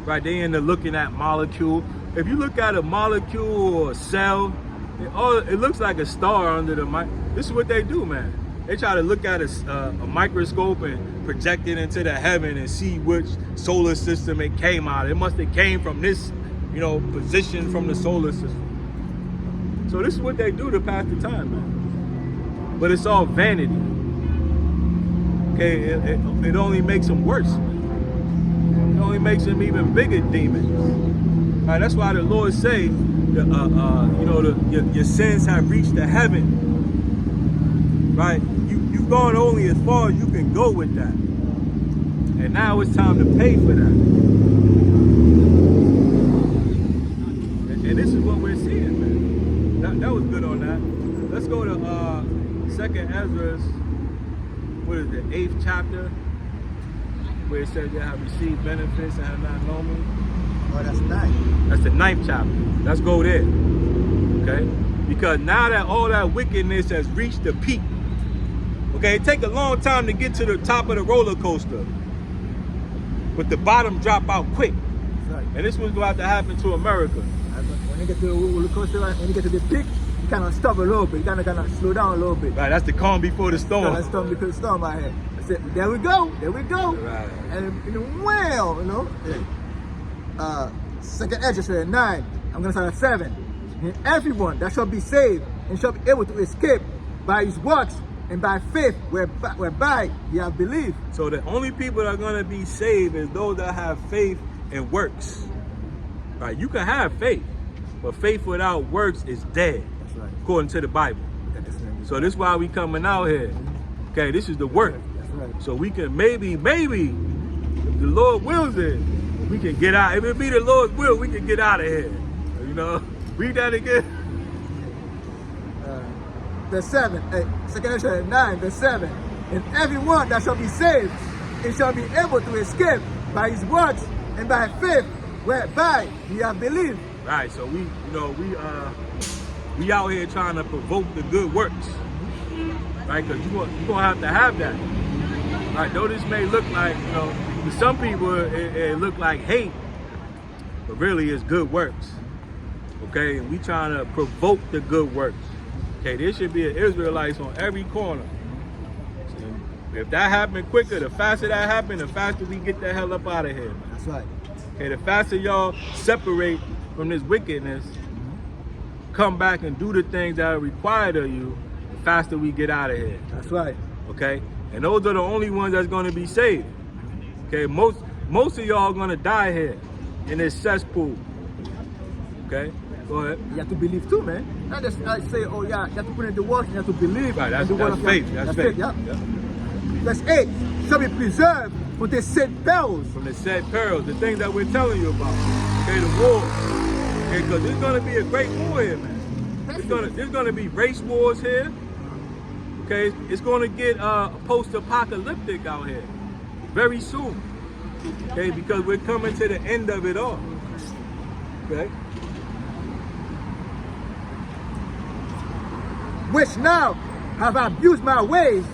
Right? They into looking at molecule. If you look at a molecule or a cell, it looks like a star under the mic. This is what they do, man. They try to look at a microscope and project it into the heaven and see which solar system it came out of. It must have came from this, position from the solar system. So this is what they do to pass the time, man. But it's all vanity. Okay, it only makes them worse. It only makes them even bigger demons. Right, that's why the Lord say, your sins have reached the heaven. Right, you've gone only as far as you can go with that, and now it's time to pay for that. And this is what we're seeing, man. That was good on that. Let's go to 2nd Ezra. What is it, 8th chapter, where it says you have received benefits and have not known me. Oh, that's 9. That's the 9th chapter. Let's go there. Okay? Because now that all that wickedness has reached the peak, okay, it take a long time to get to the top of the roller coaster, but the bottom drop out quick. That's right. And this was going to happen to America. When you get to the roller coaster, when you get to the peak, kind of stop a little bit. You kind of slow down a little bit. Right, that's the calm before the storm. That's storm because storm out here. I said, there we go. Right. And well, you know. Second Ezra 9. I'm gonna start at 7. And everyone that shall be saved and shall be able to escape by his works and by faith whereby ye have believed. So the only people that are going to be saved is those that have faith and works. Right? You can have faith, but faith without works is dead, That's right. according to the Bible. So this is why we coming out here. Okay, this is the work. That's right. So we can maybe, if the Lord wills it, we can get out. If it be the Lord's will, we can get out of here. You know, read that again. Verse 7, 2 Ezra 9, verse 7. And everyone that shall be saved and shall be able to escape by his works and by faith whereby ye have believed. Right, so we out here trying to provoke the good works. Right, because you're going to have that. Right, though this may look like, you know, to some people it look like hate, but really it's good works. Okay, and we trying to provoke the good works. Okay, there should be an Israelites on every corner. So if that happened quicker, the faster that happened, the faster we get the hell up out of here. That's right. Okay, the faster y'all separate from this wickedness, come back and do the things that are required of you, the faster we get out of here. That's right. Okay, and those are the only ones that's going to be saved. Okay, most of y'all are going to die here in this cesspool. Okay, go ahead. You have to believe too, man. Not just say, oh yeah, you have to put in the work, you have to believe. Right, in the word of faith. God. That's faith. Yeah. Yeah. Verse 8, shall be preserved from the said perils. From the said perils, the things that we're telling you about. Okay, the war. Okay, because there's going to be a great war here, man. There's going to be race wars here. Okay, it's going to get post-apocalyptic out here very soon. Okay, because we're coming to the end of it all. Okay. Which now have abused my ways,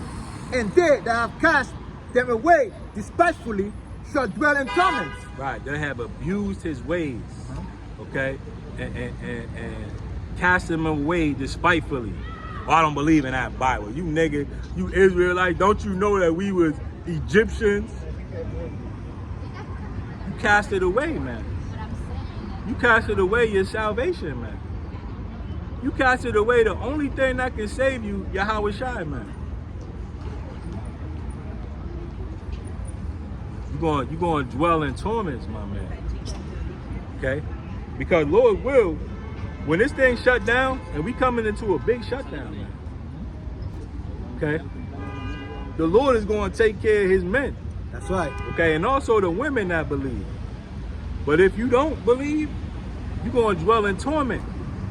and they that have cast them away despitefully shall dwell in torments. Right, they have abused his ways, okay, and cast him away despitefully. Oh, I don't believe in that Bible. You nigga, you Israelite, don't you know that we was Egyptians? You cast it away, man. You casted away your salvation, man. You casted away the only thing that can save you, Yahweh Shai, man. You're going to dwell in torments, my man. Okay? Because Lord will, when this thing shut down, and we coming into a big shutdown, man. Okay? The Lord is going to take care of his men. That's right. Okay? And also the women that believe. But if you don't believe, you're going to dwell in torment.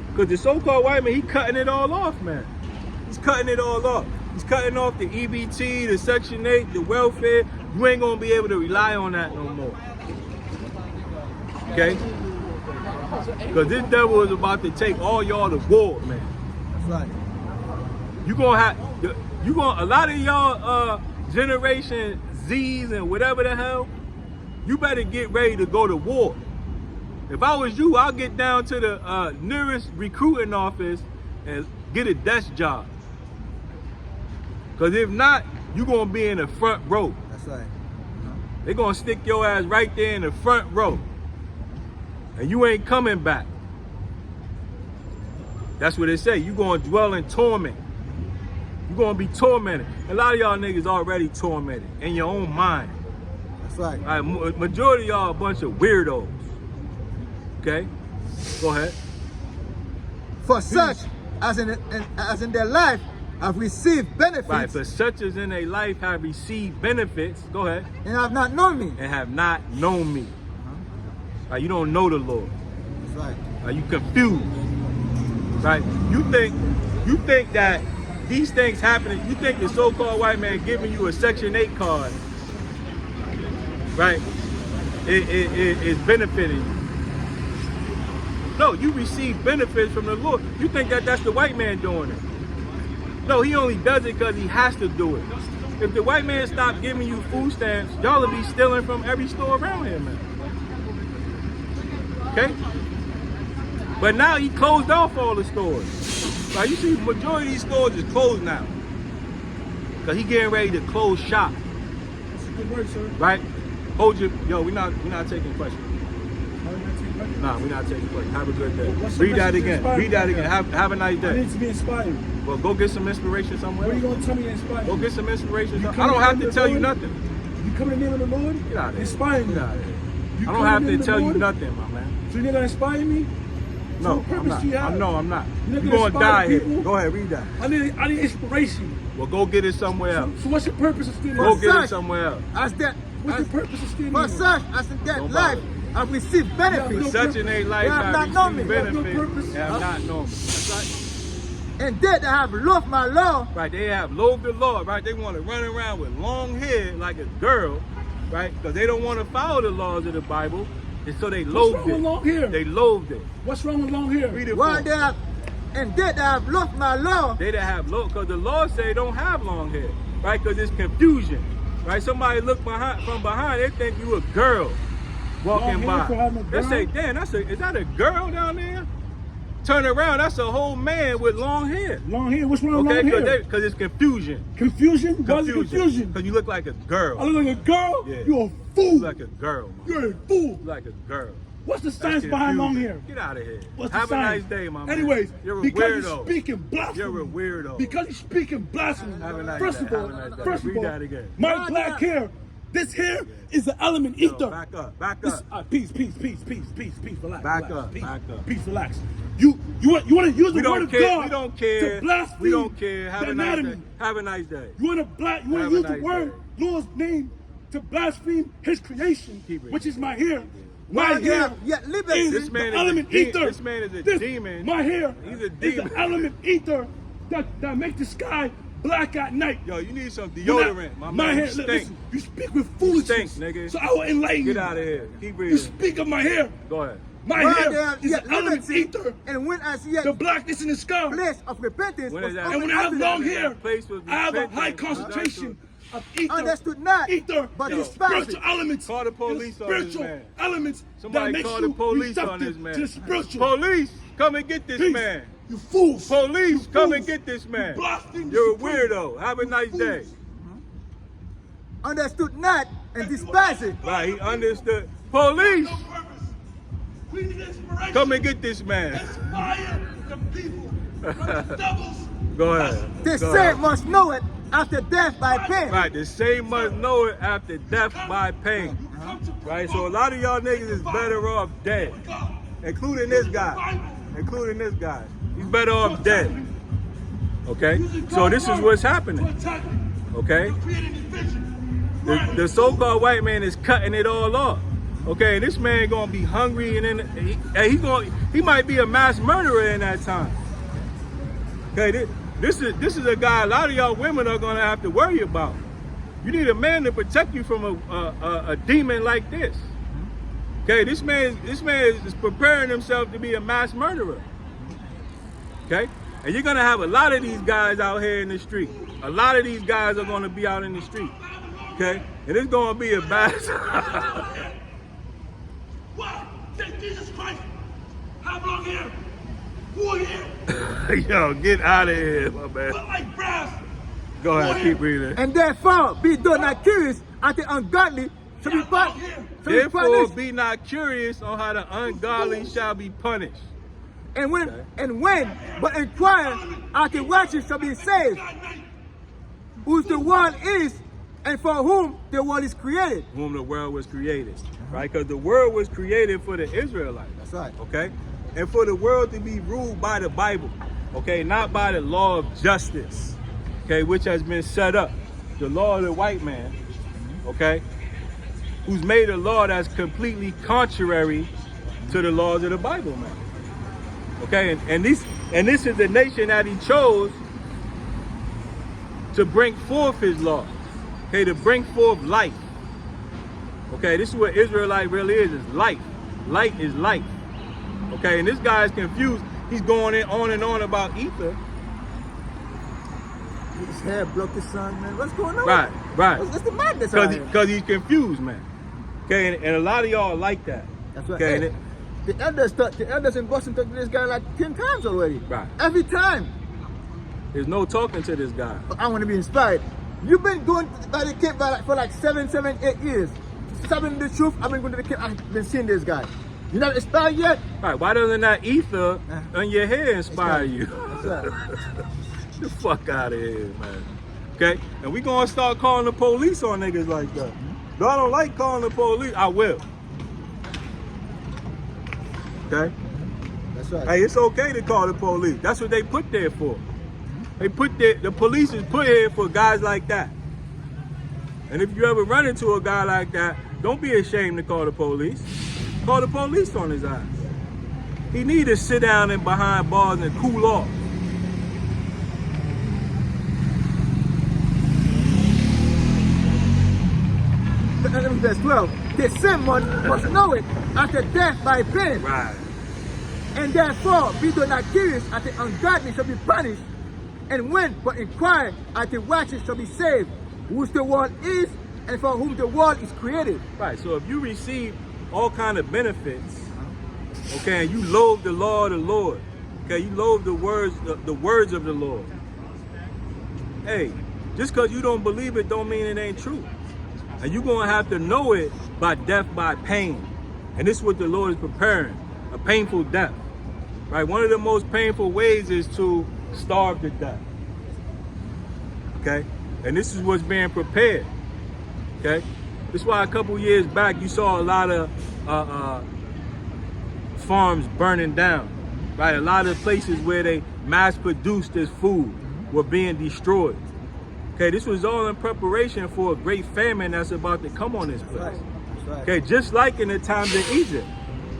Because the so-called white man, he cutting it all off, man. He's cutting it all off. He's cutting off the EBT, the Section 8, the welfare. You ain't going to be able to rely on that no more. Okay? Because this devil is about to take all y'all to war, man. That's right. You going to have, a lot of y'all Generation Z's and whatever the hell, you better get ready to go to war. If I was you, I'll get down to the nearest recruiting office and get a desk job. Because if not, you're going to be in the front row. That's right. They're going to stick your ass right there in the front row. And you ain't coming back. That's what they say. You're going to dwell in torment. You're going to be tormented. A lot of y'all niggas already tormented in your own mind. That's right. All right, majority of y'all a bunch of weirdos. Okay? Go ahead. For such as in their life have received benefits. Right, for such as in their life have received benefits. Go ahead. And have not known me. And have not known me. Right, you don't know the Lord. That's right. Right, you confused. Right? You think that these things happening, you think the so-called white man giving you a Section 8 card, right, it is benefiting you. No, you receive benefits from the Lord. You think that that's the white man doing it. No, he only does it because he has to do it. If the white man stopped giving you food stamps, y'all would be stealing from every store around here, man. Okay? But now he closed off all the stores. Right, you see, majority of these stores is closed now. Cause he getting ready to close shop. That's a good word, sir. Right? Hold your, yo, we're not taking questions. How are you not taking questions? Nah, we're not taking questions. Have a good day. What's your Read that message to again. inspire Read that me? again. Have a nice I day. need to be inspired. Well, go get some inspiration somewhere. What are you else. going to tell me to inspire Go me? get some inspiration. You I come don't in have the to tell you Lord? nothing. You come in the name of the Lord? Get out of here. Inspire me. Get out of here. You I don't come have in the to name of tell the you Lord? nothing, my man. So you're not going to inspire me? No, So what I'm purpose not. do you have? I'm not. You're not You're gonna gonna inspire die here. people? Go ahead, read that. I need inspiration. Well, go get it somewhere else. So what's your purpose of standing Go here? get it somewhere else. As that, What's as, the purpose of standing for here? such as in that Don't life bother. have received benefits. Such in a life They have that not known receive me. They have no benefit purpose. and have not known me. That's And they that have loved my law, right. Right, they have loathed the Lord, right? They want to run around with long hair like a girl, right? Because they don't want to follow the laws of the Bible. And so they What's loathed wrong with it. long hair? They loathed it. What's wrong with long hair? Read it while for they 'em. have, and they that have loved my law, They that have low, because the Lord say don't have long hair, right? Because it's confusion, right? Somebody look from behind, they think you a girl walking Long hair for by. having a They girl? say, damn, is that a girl down there? Turn around, that's a whole man with long hair. Long hair? What's wrong with Okay, long hair? because it's confusion. Confusion? Why is it confusion? Because you look like a girl. I look like a girl? Yeah. You're a You fool. look like a girl, man. You're a fool. You like a girl. What's the That's science behind long confusion. hair? Get out of here. What's Have the a science? nice day, my man. Anyways, You're a because weirdo. you're speaking blasphemy. You're a weirdo. Because you're speaking blasphemy. Have a nice First day. of all, Have a nice day. first Read of all, that again. my Nah, black nah. hair, this hair is the element Yo, ether. back up. Back This, up. peace, relax. Back relax. up, Peace, back up. peace, relax. You want to use the We word don't of care. God We don't care. to blaspheme We don't care. the Have a nice anatomy. day. Have a nice day. You want to Have a use the nice word day. Lord's name to blaspheme His creation, Keep reading. which is my hair. My while they hair have yet liberty, is This man the is a element de- ether. this man is a This- demon. My hair He's a is demon. the element ether that makes the sky black at night. Yo, you need some When deodorant, my man. hair, You stink. listen, you speak with foolishness. stink, nigga. So I will enlighten you. Get out of here. Keep You reading. speak of my hair. Go ahead. My while they hair have is yet the element liberty, ether, and when as yet the blackness in the sky. place of repentance When was is that? opened And when I have unto long them, hair, Place was I have a repentance. high concentration of ether. understood not, Ether, but and despised spiritual it. elements. Call the and police on this spiritual man. elements Somebody that makes call you the police on receptive this man. to the spiritual. Police, come and get this Peace. man. You fools. Police, You come fools. and get this man. You blaspheme the You're a supreme. weirdo. Have a nice Fools. day. Understood not and despised it. Right, he understood. Police, No purpose. We need inspiration. come and get this man. Inspire the people from the devils. Go ahead. The Go same ahead. must know it after death by pain. Right, the same must know it after death by pain. Right, so a lot of y'all niggas is better off dead, including this guy. Including this guy. He's better off dead. Okay? So this is what's happening. Okay? The so-called white man is cutting it all off. Okay, this man gonna be hungry, and then he might be a mass murderer in that time. Okay, this is a guy a lot of y'all women are gonna have to worry about. You need a man to protect you from a demon like this. Okay, this man is preparing himself to be a mass murderer. Okay, and you're gonna have a lot of these guys out here in the street. A lot of these guys are gonna be out in the street. Okay, and it's gonna be a bad. What? Say Jesus Christ. Have long hair. Wool hair. Yo, get out of here, my man. Look like brass. Go ahead, keep reading. And therefore be thou not curious at the ungodly shall be Therefore, punished. be not curious on how the ungodly shall be punished. And when, but inquire at the righteous shall be saved, whose the world is, and for whom the world is created. Whom the world was created, right? Because the world was created for the Israelites. That's right. Okay, and for the world to be ruled by the Bible, okay, not by the law of justice, okay, which has been set up, the law of the white man, okay, who's made a law that's completely contrary to the laws of the Bible, man. Okay, and this is the nation that he chose to bring forth his law, okay, to bring forth life. Okay, this is what Israelite really is life. Light is life. Okay, and this guy is confused. He's going on and on about ether. His hair blocked the sun, man. What's going on? Right. What's the madness out here? Because he's confused, man. Okay, and a lot of y'all like that. That's right. Okay, Hey, and the elders in Boston talked to this guy like 10 times already. Right. Every time There's no talking to this guy. But I want to be inspired. You've been going by the Cape for like 7, 8 years. Telling the truth, I've been going to the Cape, I've been seeing this guy. You're not inspired yet? Right, why doesn't that ether on your head inspire you? That's right. The fuck out of here, man. Okay? And we gonna start calling the police on niggas like that. Though I don't like calling the police, I will. Okay? That's right. Hey, it's okay to call the police. That's what they put there for. They put the police is put here for guys like that. And if you ever run into a guy like that, don't be ashamed to call the police. Call the police on his ass. He need to sit down and behind bars and cool off. Verse 12. The same one must know it after death by pain. Right. And therefore be not curious at the ungodly shall be punished, and when but inquire at the righteous shall be saved, whose the world is, and for whom the world is created. Right. So if you receive all kind of benefits, okay, and you loathe the law of the Lord, okay, you loathe the words of the Lord. Hey, just because you don't believe it don't mean it ain't true. And you're gonna have to know it by death by pain. And this is what the Lord is preparing, a painful death. Right? One of the most painful ways is to starve to death. Okay? And this is what's being prepared. Okay? This is why a couple years back you saw a lot of farms burning down. Right? A lot of places where they mass produced this food were being destroyed. Okay, this was all in preparation for a great famine that's about to come on this place. That's right. Okay, just like in the times of Egypt.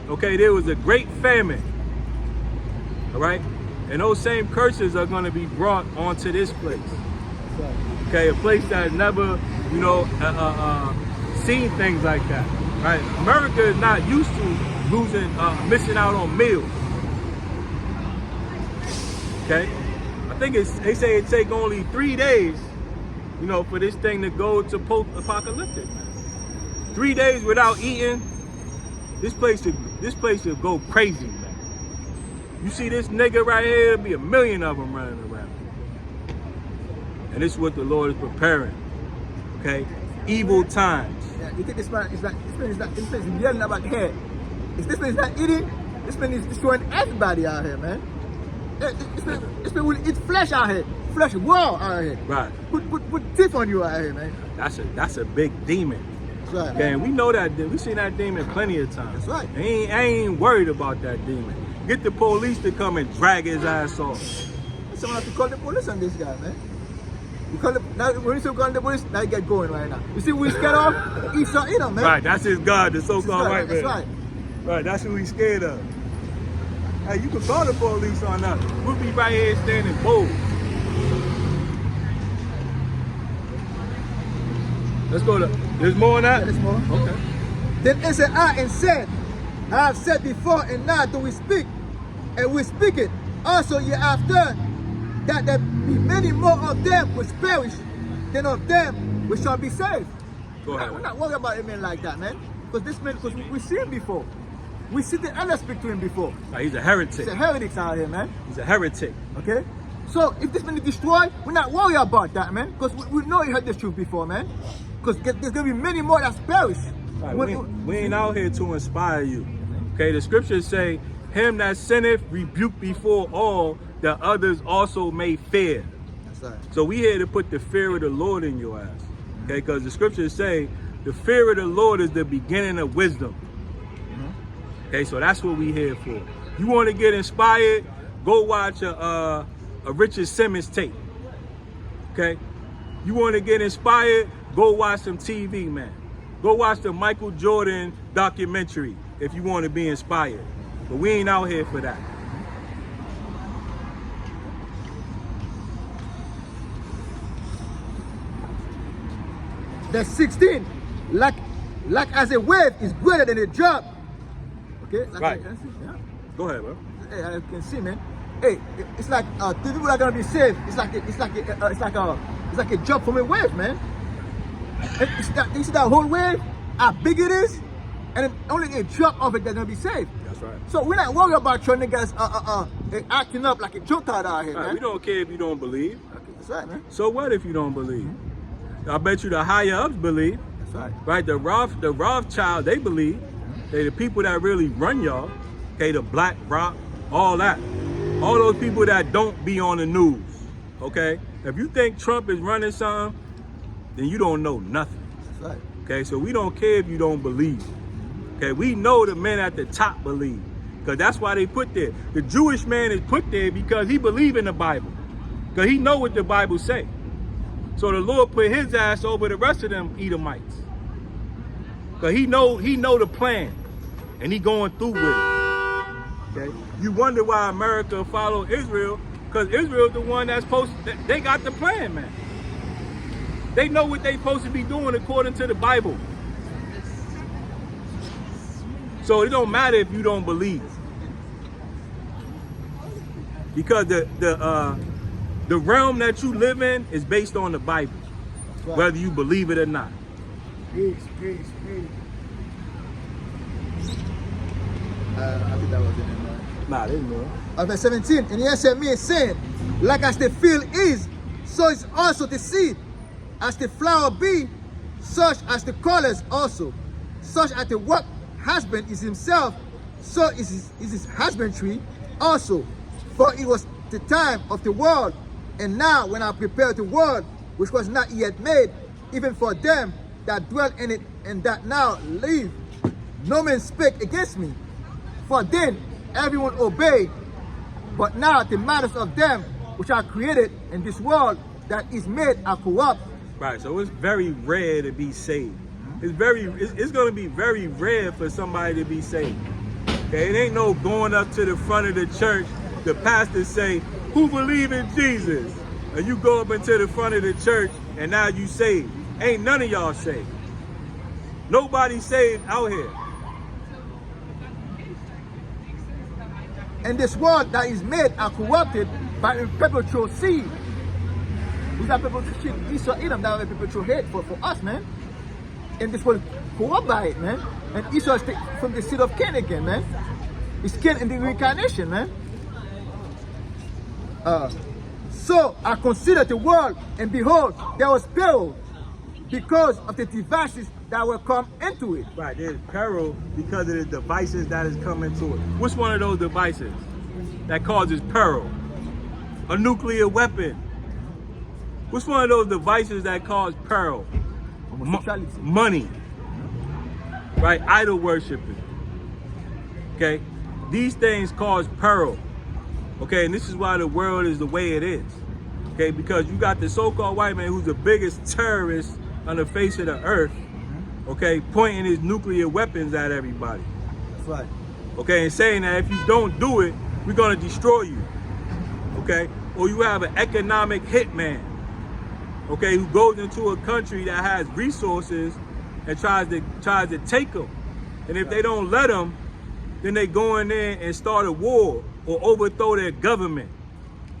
Okay, there was a great famine. All right? And those same curses are going to be brought onto this place. Okay, a place that never, you know, seen things like that. Right? America is not used to missing out on meals. Okay? I think they say it take only 3 days, you know, for this thing to go to post-apocalyptic. 3 days without eating, this place will go crazy, man. You see this nigga right here, there'll be 1 million of them running around. And this is what the Lord is preparing. Okay? Evil times. Yeah, you think this man is yelling about the head. If this man is not eating, this man is destroying everybody out here, man. This man will eat flesh out here. Flesh raw out here. Right. Put teeth on you out here, man. That's a big demon. That's right. Okay, and we know that. We've seen that demon plenty of times. That's right. I ain't worried about that demon. Get the police to come and drag his ass off. Someone have to call the police on this guy, man. You call now, when you say call the police, now you get going right now. You see who he's scared of? Esau Edom, man. Right, that's his God, the so-called white man. That's right. Right, that's who he's scared of. Hey, you can call the police on us. We'll be right here standing bold. Let's go to, there's more on that? Yeah, there's more. Okay. Then answered I and said, I have said before, and now do we speak, and we speak it also hereafter, that there be many more of them which perish than of them which shall be saved. Go ahead. We're not worried about a man like that, man. Because this man, because we see him before. We see the elders speak to him before. Right, he's a heretic. He's a heretic out here, man. He's a heretic. Okay? So if this man is destroyed, we're not worried about that, man. Because we know he heard the truth before, man. Because there's going to be many more that's perish. Right, we ain't out here to inspire you. Okay, the scriptures say, him that sinneth rebuke before all, that others also may fear. That's right. So we here to put the fear of the Lord in your ass. Okay, because the scriptures say, the fear of the Lord is the beginning of wisdom. Okay, so that's what we here for. You want to get inspired, go watch a Richard Simmons tape. Okay? You want to get inspired, go watch some TV, man. Go watch the Michael Jordan documentary if you want to be inspired. But we ain't out here for that. That's 16. Like as a wave is greater than a drop. Okay? Like Right. Yeah. Go ahead, bro. Hey, I can see, man. Hey, it's like the people are gonna be saved. It's like a drop from a wave, man. And you see that whole wave, how big it is. And only a drop of it that's gonna be saved. That's right. So we're not worried about your niggas acting up like a juntard out here, Right, man. we don't care if you don't believe. Okay, that's right, man. So what if you don't believe? I bet you the higher ups believe. That's right. Right? The Rothschild, they believe. They the people that really run y'all. Okay, the Black Rock, all that. All those people that don't be on the news. Okay? If you think Trump is running something, then you don't know nothing. That's right. Okay, so we don't care if you don't believe. Okay, we know the men at the top believe. Because that's why they put there. The Jewish man is put there because he believe in the Bible. Because he know what the Bible say. So the Lord put his ass over the rest of them Edomites. Because he know the plan. And he going through with it. Okay? You wonder why America follow Israel. Because Israel's the one that's they got the plan, man. They know what they supposed to be doing according to the Bible. So it don't matter if you don't believe. Because the realm that you live in is based on the Bible. Right. Whether you believe it or not. Peace, peace, peace. I think that was it. Nah, they know. Verse 17, and he answered me, saying, like as the field is, so is also the seed. As the flower be, such as the colors also. Such as the work husband is himself, so is his husbandry also. For it was the time of the world, and now when I prepare the world, which was not yet made, even for them that dwell in it and that now live, no man spake against me. For then everyone obeyed, but now the matters of them which are created in this world that is made are corrupt. Right, so it's very rare to be saved. It's going to be very rare for somebody to be saved. Okay, it ain't no going up to the front of the church, the pastor say, who believe in Jesus? And you go up into the front of the church and now you saved. Ain't none of y'all saved. Nobody saved out here. And this world that is made are corrupted by a perpetual seed. These are perpetual seed. Esau, Edom, that are a perpetual hate for us, man. And this world corrupt by it, man. And Esau is from the seed of Cain again, man. It's Cain in the reincarnation, man. So I considered the world, and behold, there was peril because of the devices that will come into it. Right, there's peril because of the devices that is coming to it. Which one of those devices that causes peril? A nuclear weapon. Which one of those devices that cause peril? Homosexuality. Money. Right, idol worshiping. Okay, these things cause peril. Okay, and this is why the world is the way it is. Okay, because you got the so-called white man who's the biggest terrorist on the face of the earth. Okay, pointing his nuclear weapons at everybody. That's right. Okay, and saying that if you don't do it, we're gonna destroy you. Okay, or you have an economic hitman. Okay, who goes into a country that has resources and tries to take them. And if they don't let them, then they go in there and start a war or overthrow their government.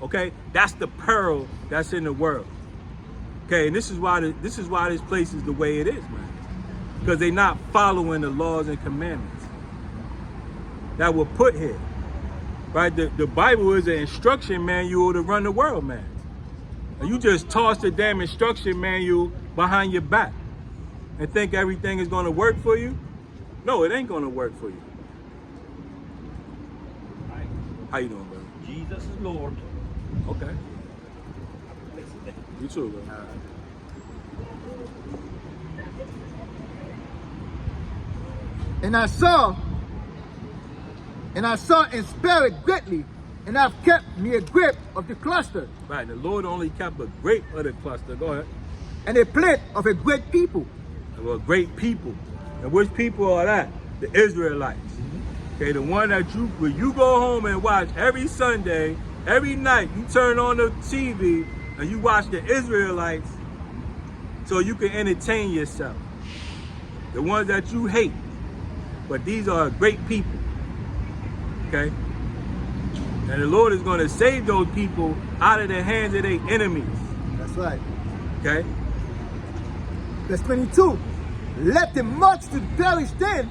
Okay, that's the peril that's in the world. Okay, and this is why this place is the way it is, man. Because they're not following the laws and commandments that were put here. Right? The Bible is an instruction manual to run the world, man. And you just toss the damn instruction manual behind your back and think everything is going to work for you. No, it ain't going to work for you. How you doing, brother? Jesus is Lord. Okay. You too, bro. And I saw and spared greatly, and I've kept me a grape of the cluster, Right, the Lord only kept a grape of the cluster. Go ahead. and a plate of a great people. Well, great people. And which people are that? The Israelites. Okay, the one that when you go home and watch every Sunday, every night, you turn on the TV and you watch the Israelites so you can entertain yourself. The ones that you hate. But these are great people. Okay? And the Lord is going to save those people out of the hands of their enemies. That's right. Okay? Verse 22. Let the multitude perish then,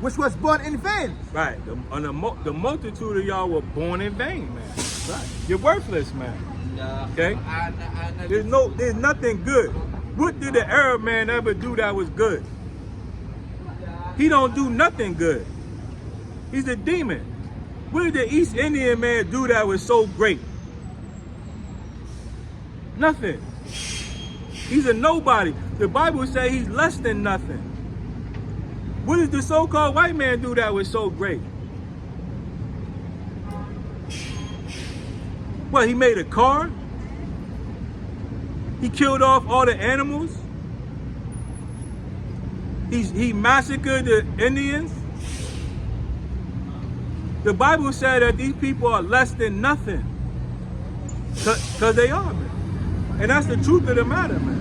which was born in vain. Right. The multitude of y'all were born in vain, man. Right. You're worthless, man. Okay? And There's nothing good. What did the Arab man ever do that was good? He don't do nothing good. He's a demon. What did the East Indian man do that was so great? Nothing. He's a nobody. The Bible says he's less than nothing. What did the so-called white man do that was so great? Well, he made a car. He killed off all the animals. He massacred the Indians. The Bible said that these people are less than nothing. Because they are, man. And that's the truth of the matter, man.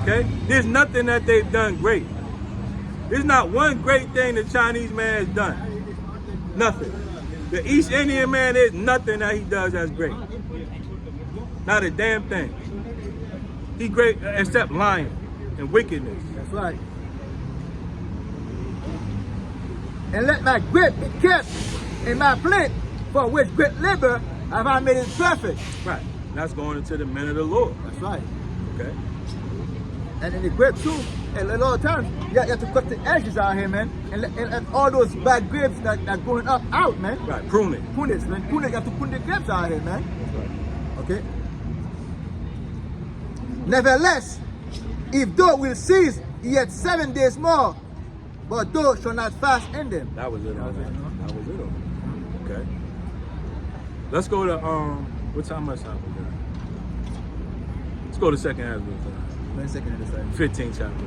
Okay? There's nothing that they've done great. There's not one great thing the Chinese man has done. Nothing. The East Indian man, there's nothing that he does that's great. Not a damn thing. He great except lying and wickedness. That's right. And let my grape be kept in my plate, for which great labor have I made it perfect. Right. And that's going into the men of the Lord. That's right. Okay? And in the grape too, and a lot of times, you have to cut the edges out here, man. And let all those bad grapes that are going up out, man. Right. Prune it. Prune it, man. Prune it, you have to prune the grapes out here, man. That's right. Okay? Nevertheless, if thou will cease yet 7 days more, but thou shall not fast in them. That was it on that. That was it on. Okay. Let's go to what time much time we got? Let's go to second Ezra. 1 second at a time. 15th chapter.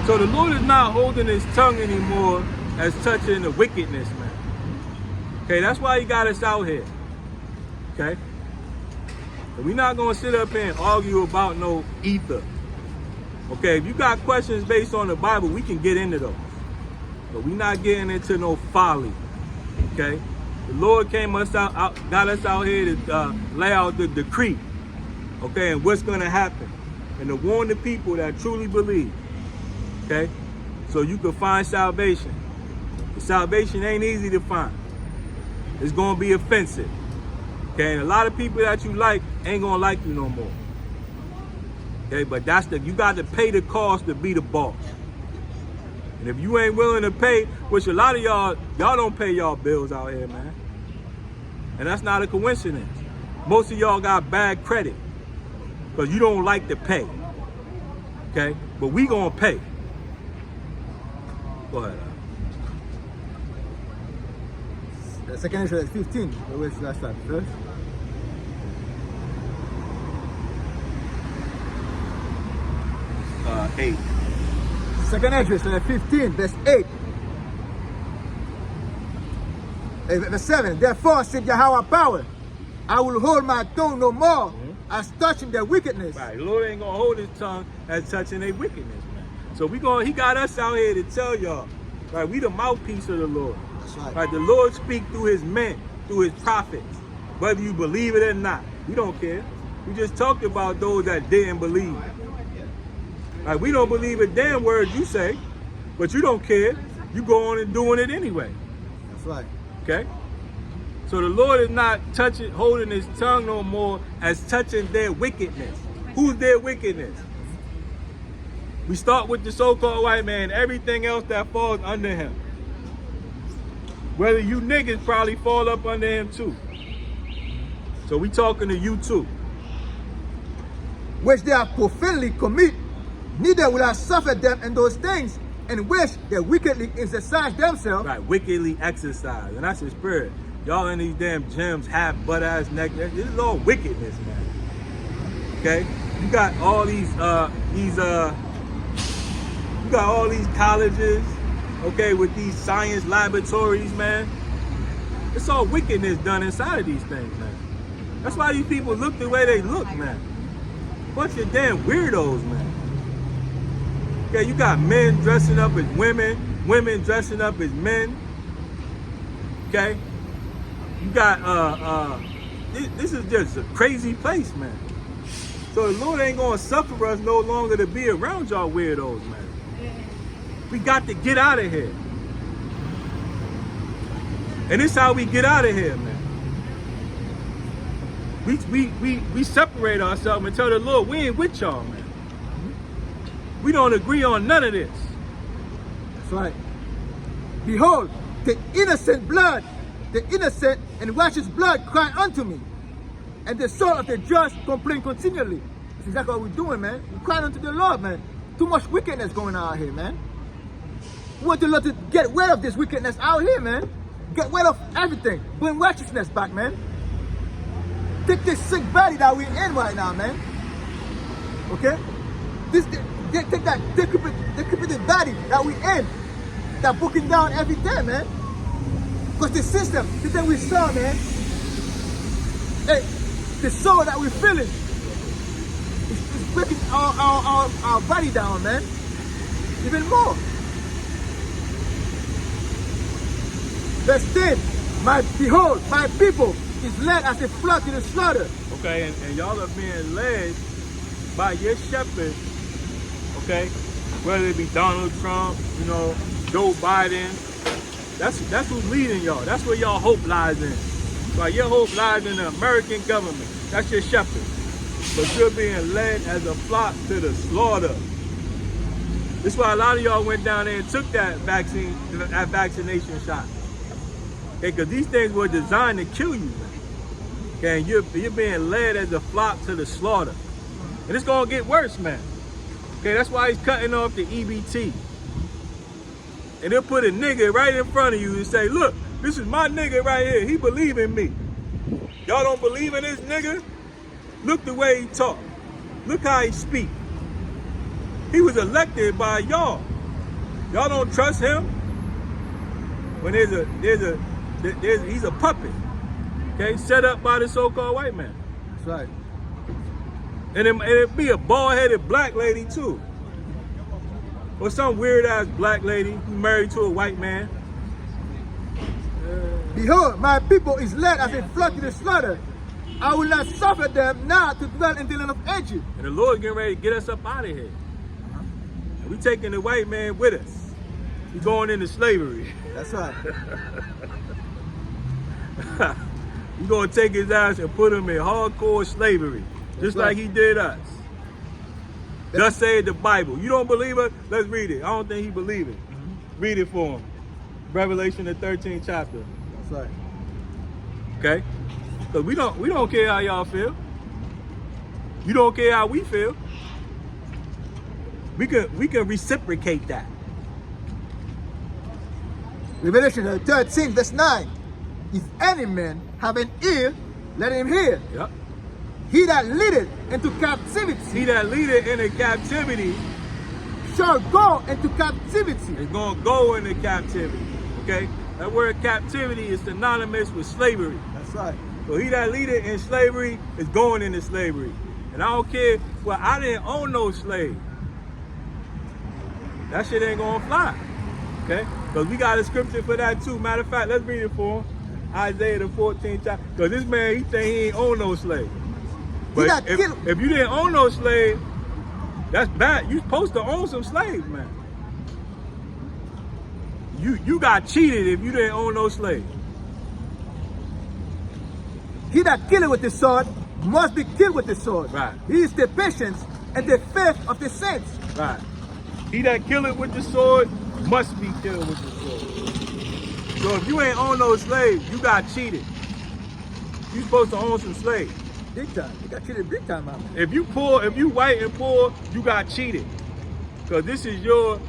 So the Lord is not holding his tongue anymore as touching the wickedness, man. Okay, that's why he got us out here. Okay? And we're not gonna sit up here and argue about no ether. Okay, if you got questions based on the Bible, we can get into those. But we're not getting into no folly. Okay? The Lord got us out here to lay out the decree. Okay, and what's gonna happen. And to warn the people that truly believe. Okay? So you can find salvation. The salvation ain't easy to find. It's gonna be offensive. Okay, and a lot of people that you like ain't gonna like you no more. Okay, but you got to pay the cost to be the boss. And if you ain't willing to pay, which a lot of y'all don't pay y'all bills out here, man. And that's not a coincidence. Most of y'all got bad credit because you don't like to pay. Okay, but we gonna pay. Go ahead. The second Ezra is 15. Where should I start? First? Eight. Second Ezra 15, verse 8. Verse 7. Therefore said Yahweh power, I will hold my tongue no more as touching their wickedness. Right. The Lord ain't gonna hold his tongue as touching their wickedness, man. So he got us out here to tell y'all, right? We the mouthpiece of the Lord. That's right. Right. The Lord speak through his men, through his prophets, whether you believe it or not. We don't care. We just talked about those that didn't believe. Right. We don't believe a damn word you say, but you don't care. You go on and doing it anyway. That's right. Okay? So the Lord is not holding his tongue no more as touching their wickedness. Who's their wickedness? We start with the so-called white man, everything else that falls under him. Whether you niggas probably fall up under him too. So we talking to you too. Which they have profanely commit, neither will I suffer them in those things in which they wickedly exercise themselves. Right, wickedly exercise. And that's his spirit. Y'all in these damn gyms, half butt-ass naked. This is all wickedness, man. Okay? You got all these you got all these colleges, okay, with these science laboratories, man. It's all wickedness done inside of these things, man. That's why these people look the way they look, man. Bunch of damn weirdos, man. Okay, you got men dressing up as women, women dressing up as men. Okay? You got this is just a crazy place, man. So the Lord ain't gonna suffer us no longer to be around y'all weirdos, man. We got to get out of here. And this how we get out of here, man. We separate ourselves and tell the Lord we ain't with y'all, man. We don't agree on none of this. That's right. Behold, the innocent blood, the innocent and righteous blood cry unto me. And the soul of the just complain continually. That's exactly what we're doing, man. We're crying unto the Lord, man. Too much wickedness going on out here, man. We want the Lord to get rid of this wickedness out here, man. Get rid of everything. Bring righteousness back, man. Take this sick body that we're in right now, man. Okay? Take that decrepit body that we're in. That broken down every day, man. Because the system that we saw, man. Hey, the soul that we're feeling is breaking our body down, man. Even more. Verse 10, behold, my people is led as a flock to the slaughter. Okay, and y'all are being led by your shepherd, okay? Whether it be Donald Trump, you know, Joe Biden. That's who's leading y'all. That's where y'all hope lies in. Like your hope lies in the American government. That's your shepherd. But you're being led as a flock to the slaughter. That's why a lot of y'all went down there and took that vaccination shot. Okay, because these things were designed to kill you, man. Okay, and you're being led as a flock to the slaughter. And it's gonna get worse, man. Okay, that's why he's cutting off the EBT. And they'll put a nigga right in front of you and say, look, this is my nigga right here. He believe in me. Y'all don't believe in this nigga? Look the way he talk. Look how he speak. He was elected by y'all. Y'all don't trust him? When he's a puppet. Okay, set up by the so-called white man. That's right. And it'd be a bald-headed black lady too. Or some weird-ass black lady who married to a white man. Behold, my people is led as a flock to the slaughter. I will not suffer them now to dwell in the land of Egypt. And the Lord's getting ready to get us up out of here. And we taking the white man with us. He's going into slavery. That's right. We're going to take his ass and put him in hardcore slavery. Just right. like he did us. Thus said the Bible. You don't believe it? Let's read it. I don't think he believe it. Read it for him. Revelation, the 13th chapter. That's right. Okay? Because we don't care how y'all feel. You don't care how we feel. We can reciprocate that. Revelation 13, verse 9. If any man have an ear, let him hear. Yep. He that leadeth into captivity He that leadeth into captivity shall go into captivity. is going to go into captivity. Okay? That word captivity is synonymous with slavery. That's right. So he that leadeth in slavery is going into slavery. And I don't care, well, I didn't own no slave. That shit ain't going to fly. Okay? Because we got a scripture for that too. Matter of fact, let's read it for him. Isaiah the 14th chapter. Because this man, he think he ain't own no slave. But if you didn't own no slave, that's bad. You supposed to own some slaves, man. You got cheated if you didn't own no slave. He that killeth with the sword must be killed with the sword. Right. He is the patience and the faith of the saints. Right. He that killeth with the sword must be killed with the sword. So if you ain't own no slaves, you got cheated. You supposed to own some slaves. Big time. You got cheated big time, man. If you poor, if you white and poor, you got cheated. Because this is your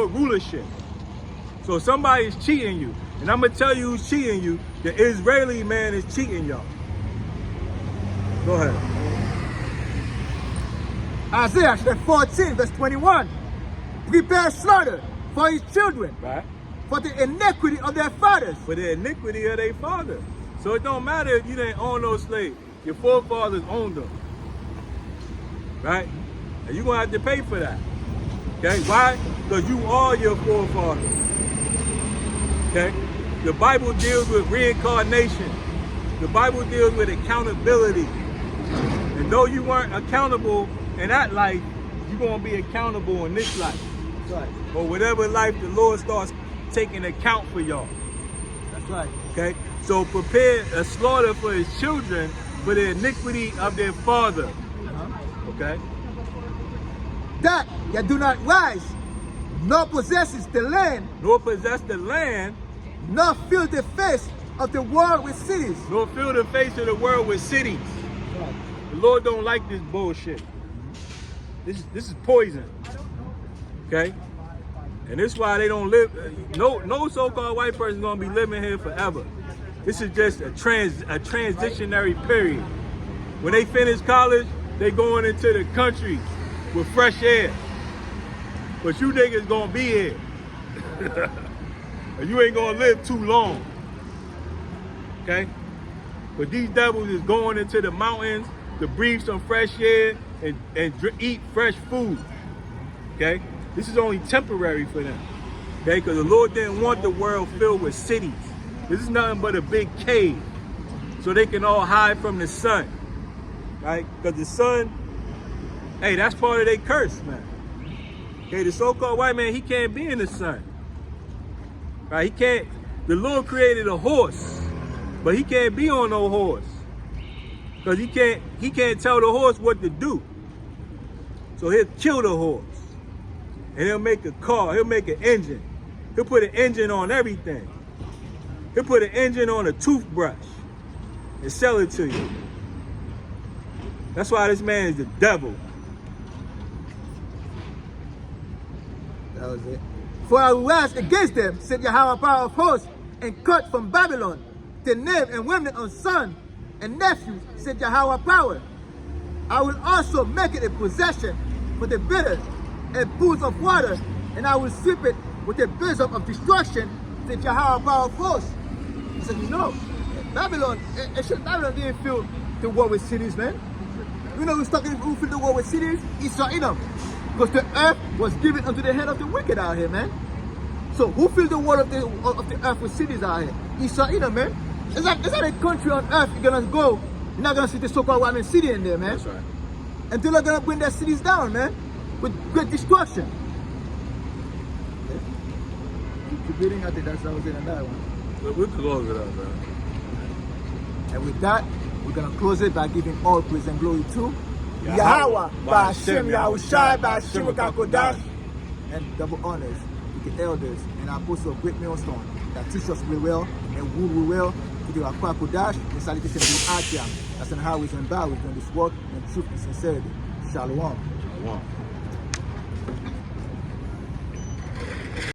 rulership. So somebody's cheating you. And I'm gonna tell you who's cheating you. The Israeli man is cheating y'all. Go ahead. Isaiah chapter 14, verse 21. Prepare slaughter for his children, Right? for the iniquity of their fathers. For the iniquity of their father. So it don't matter if you didn't own no slave. Your forefathers owned them. Right? And you're gonna have to pay for that. Okay? Why? Because you are your forefathers. Okay? The Bible deals with reincarnation. The Bible deals with accountability. And though you weren't accountable in that life, you're going to be accountable in this life. That's right. Or whatever life the Lord starts taking account for y'all. That's right. Okay? So prepare a slaughter for his children for the iniquity of their father. Okay? That ye do not rise, nor possesses the land, Nor possess the land, nor fill the face of the world with cities. nor fill the face of the world with cities. The Lord don't like this bullshit. This is poison. Okay? And this is why they don't live. No so-called white person gonna be living here forever. This is just a transitionary period. When they finish college, they going into the country with fresh air. But you niggas gonna be here. And you ain't gonna live too long. Okay? But these devils is going into the mountains to breathe some fresh air and eat fresh food. Okay? This is only temporary for them. Okay? Because the Lord didn't want the world filled with cities. This is nothing but a big cave. So they can all hide from the sun. Right? Because the sun, hey, that's part of their curse, man. Okay, the so-called white man, he can't be in the sun. Right? He can't. The Lord created a horse, but he can't be on no horse. Because he can't tell the horse what to do. So he'll kill the horse. And he'll make a car, he'll make an engine. He'll put an engine on everything. He'll put an engine on a toothbrush and sell it to you. That's why this man is the devil. That was it. For I will rise against them, said Yahweh power of hosts, and cut from Babylon the name and women of son and nephews, said Yahweh power. I will also make it a possession for the bitter and pools of water, and I will sweep it with a bosom of destruction, said Yahweh power of hosts. He said, no, Babylon, Babylon didn't fill the world with cities, man. You know who's talking, who filled the world with cities? Esau Edom. Because the earth was given unto the head of the wicked out here, man. So who filled the world of the earth with cities out here? Esau Edom, man. It's like a country on earth you're gonna go, you're not gonna see the so-called white man city in there, man. That's right. And they're gonna bring their cities down, man, with great destruction. Okay. Keep reading, I think that was in another one. But we can close it up, man. And with that, we're gonna close it by giving all praise and glory to Yahweh, by Hashem Yahushai, by Hashem Kodash, and double honors to the elders and apostles of Great Millstone that teach us we well and rule we well to the Akwa Kodash and salutation to Achiam. That's on how we can bow within this work and truth and sincerity. Shalom. Shalom.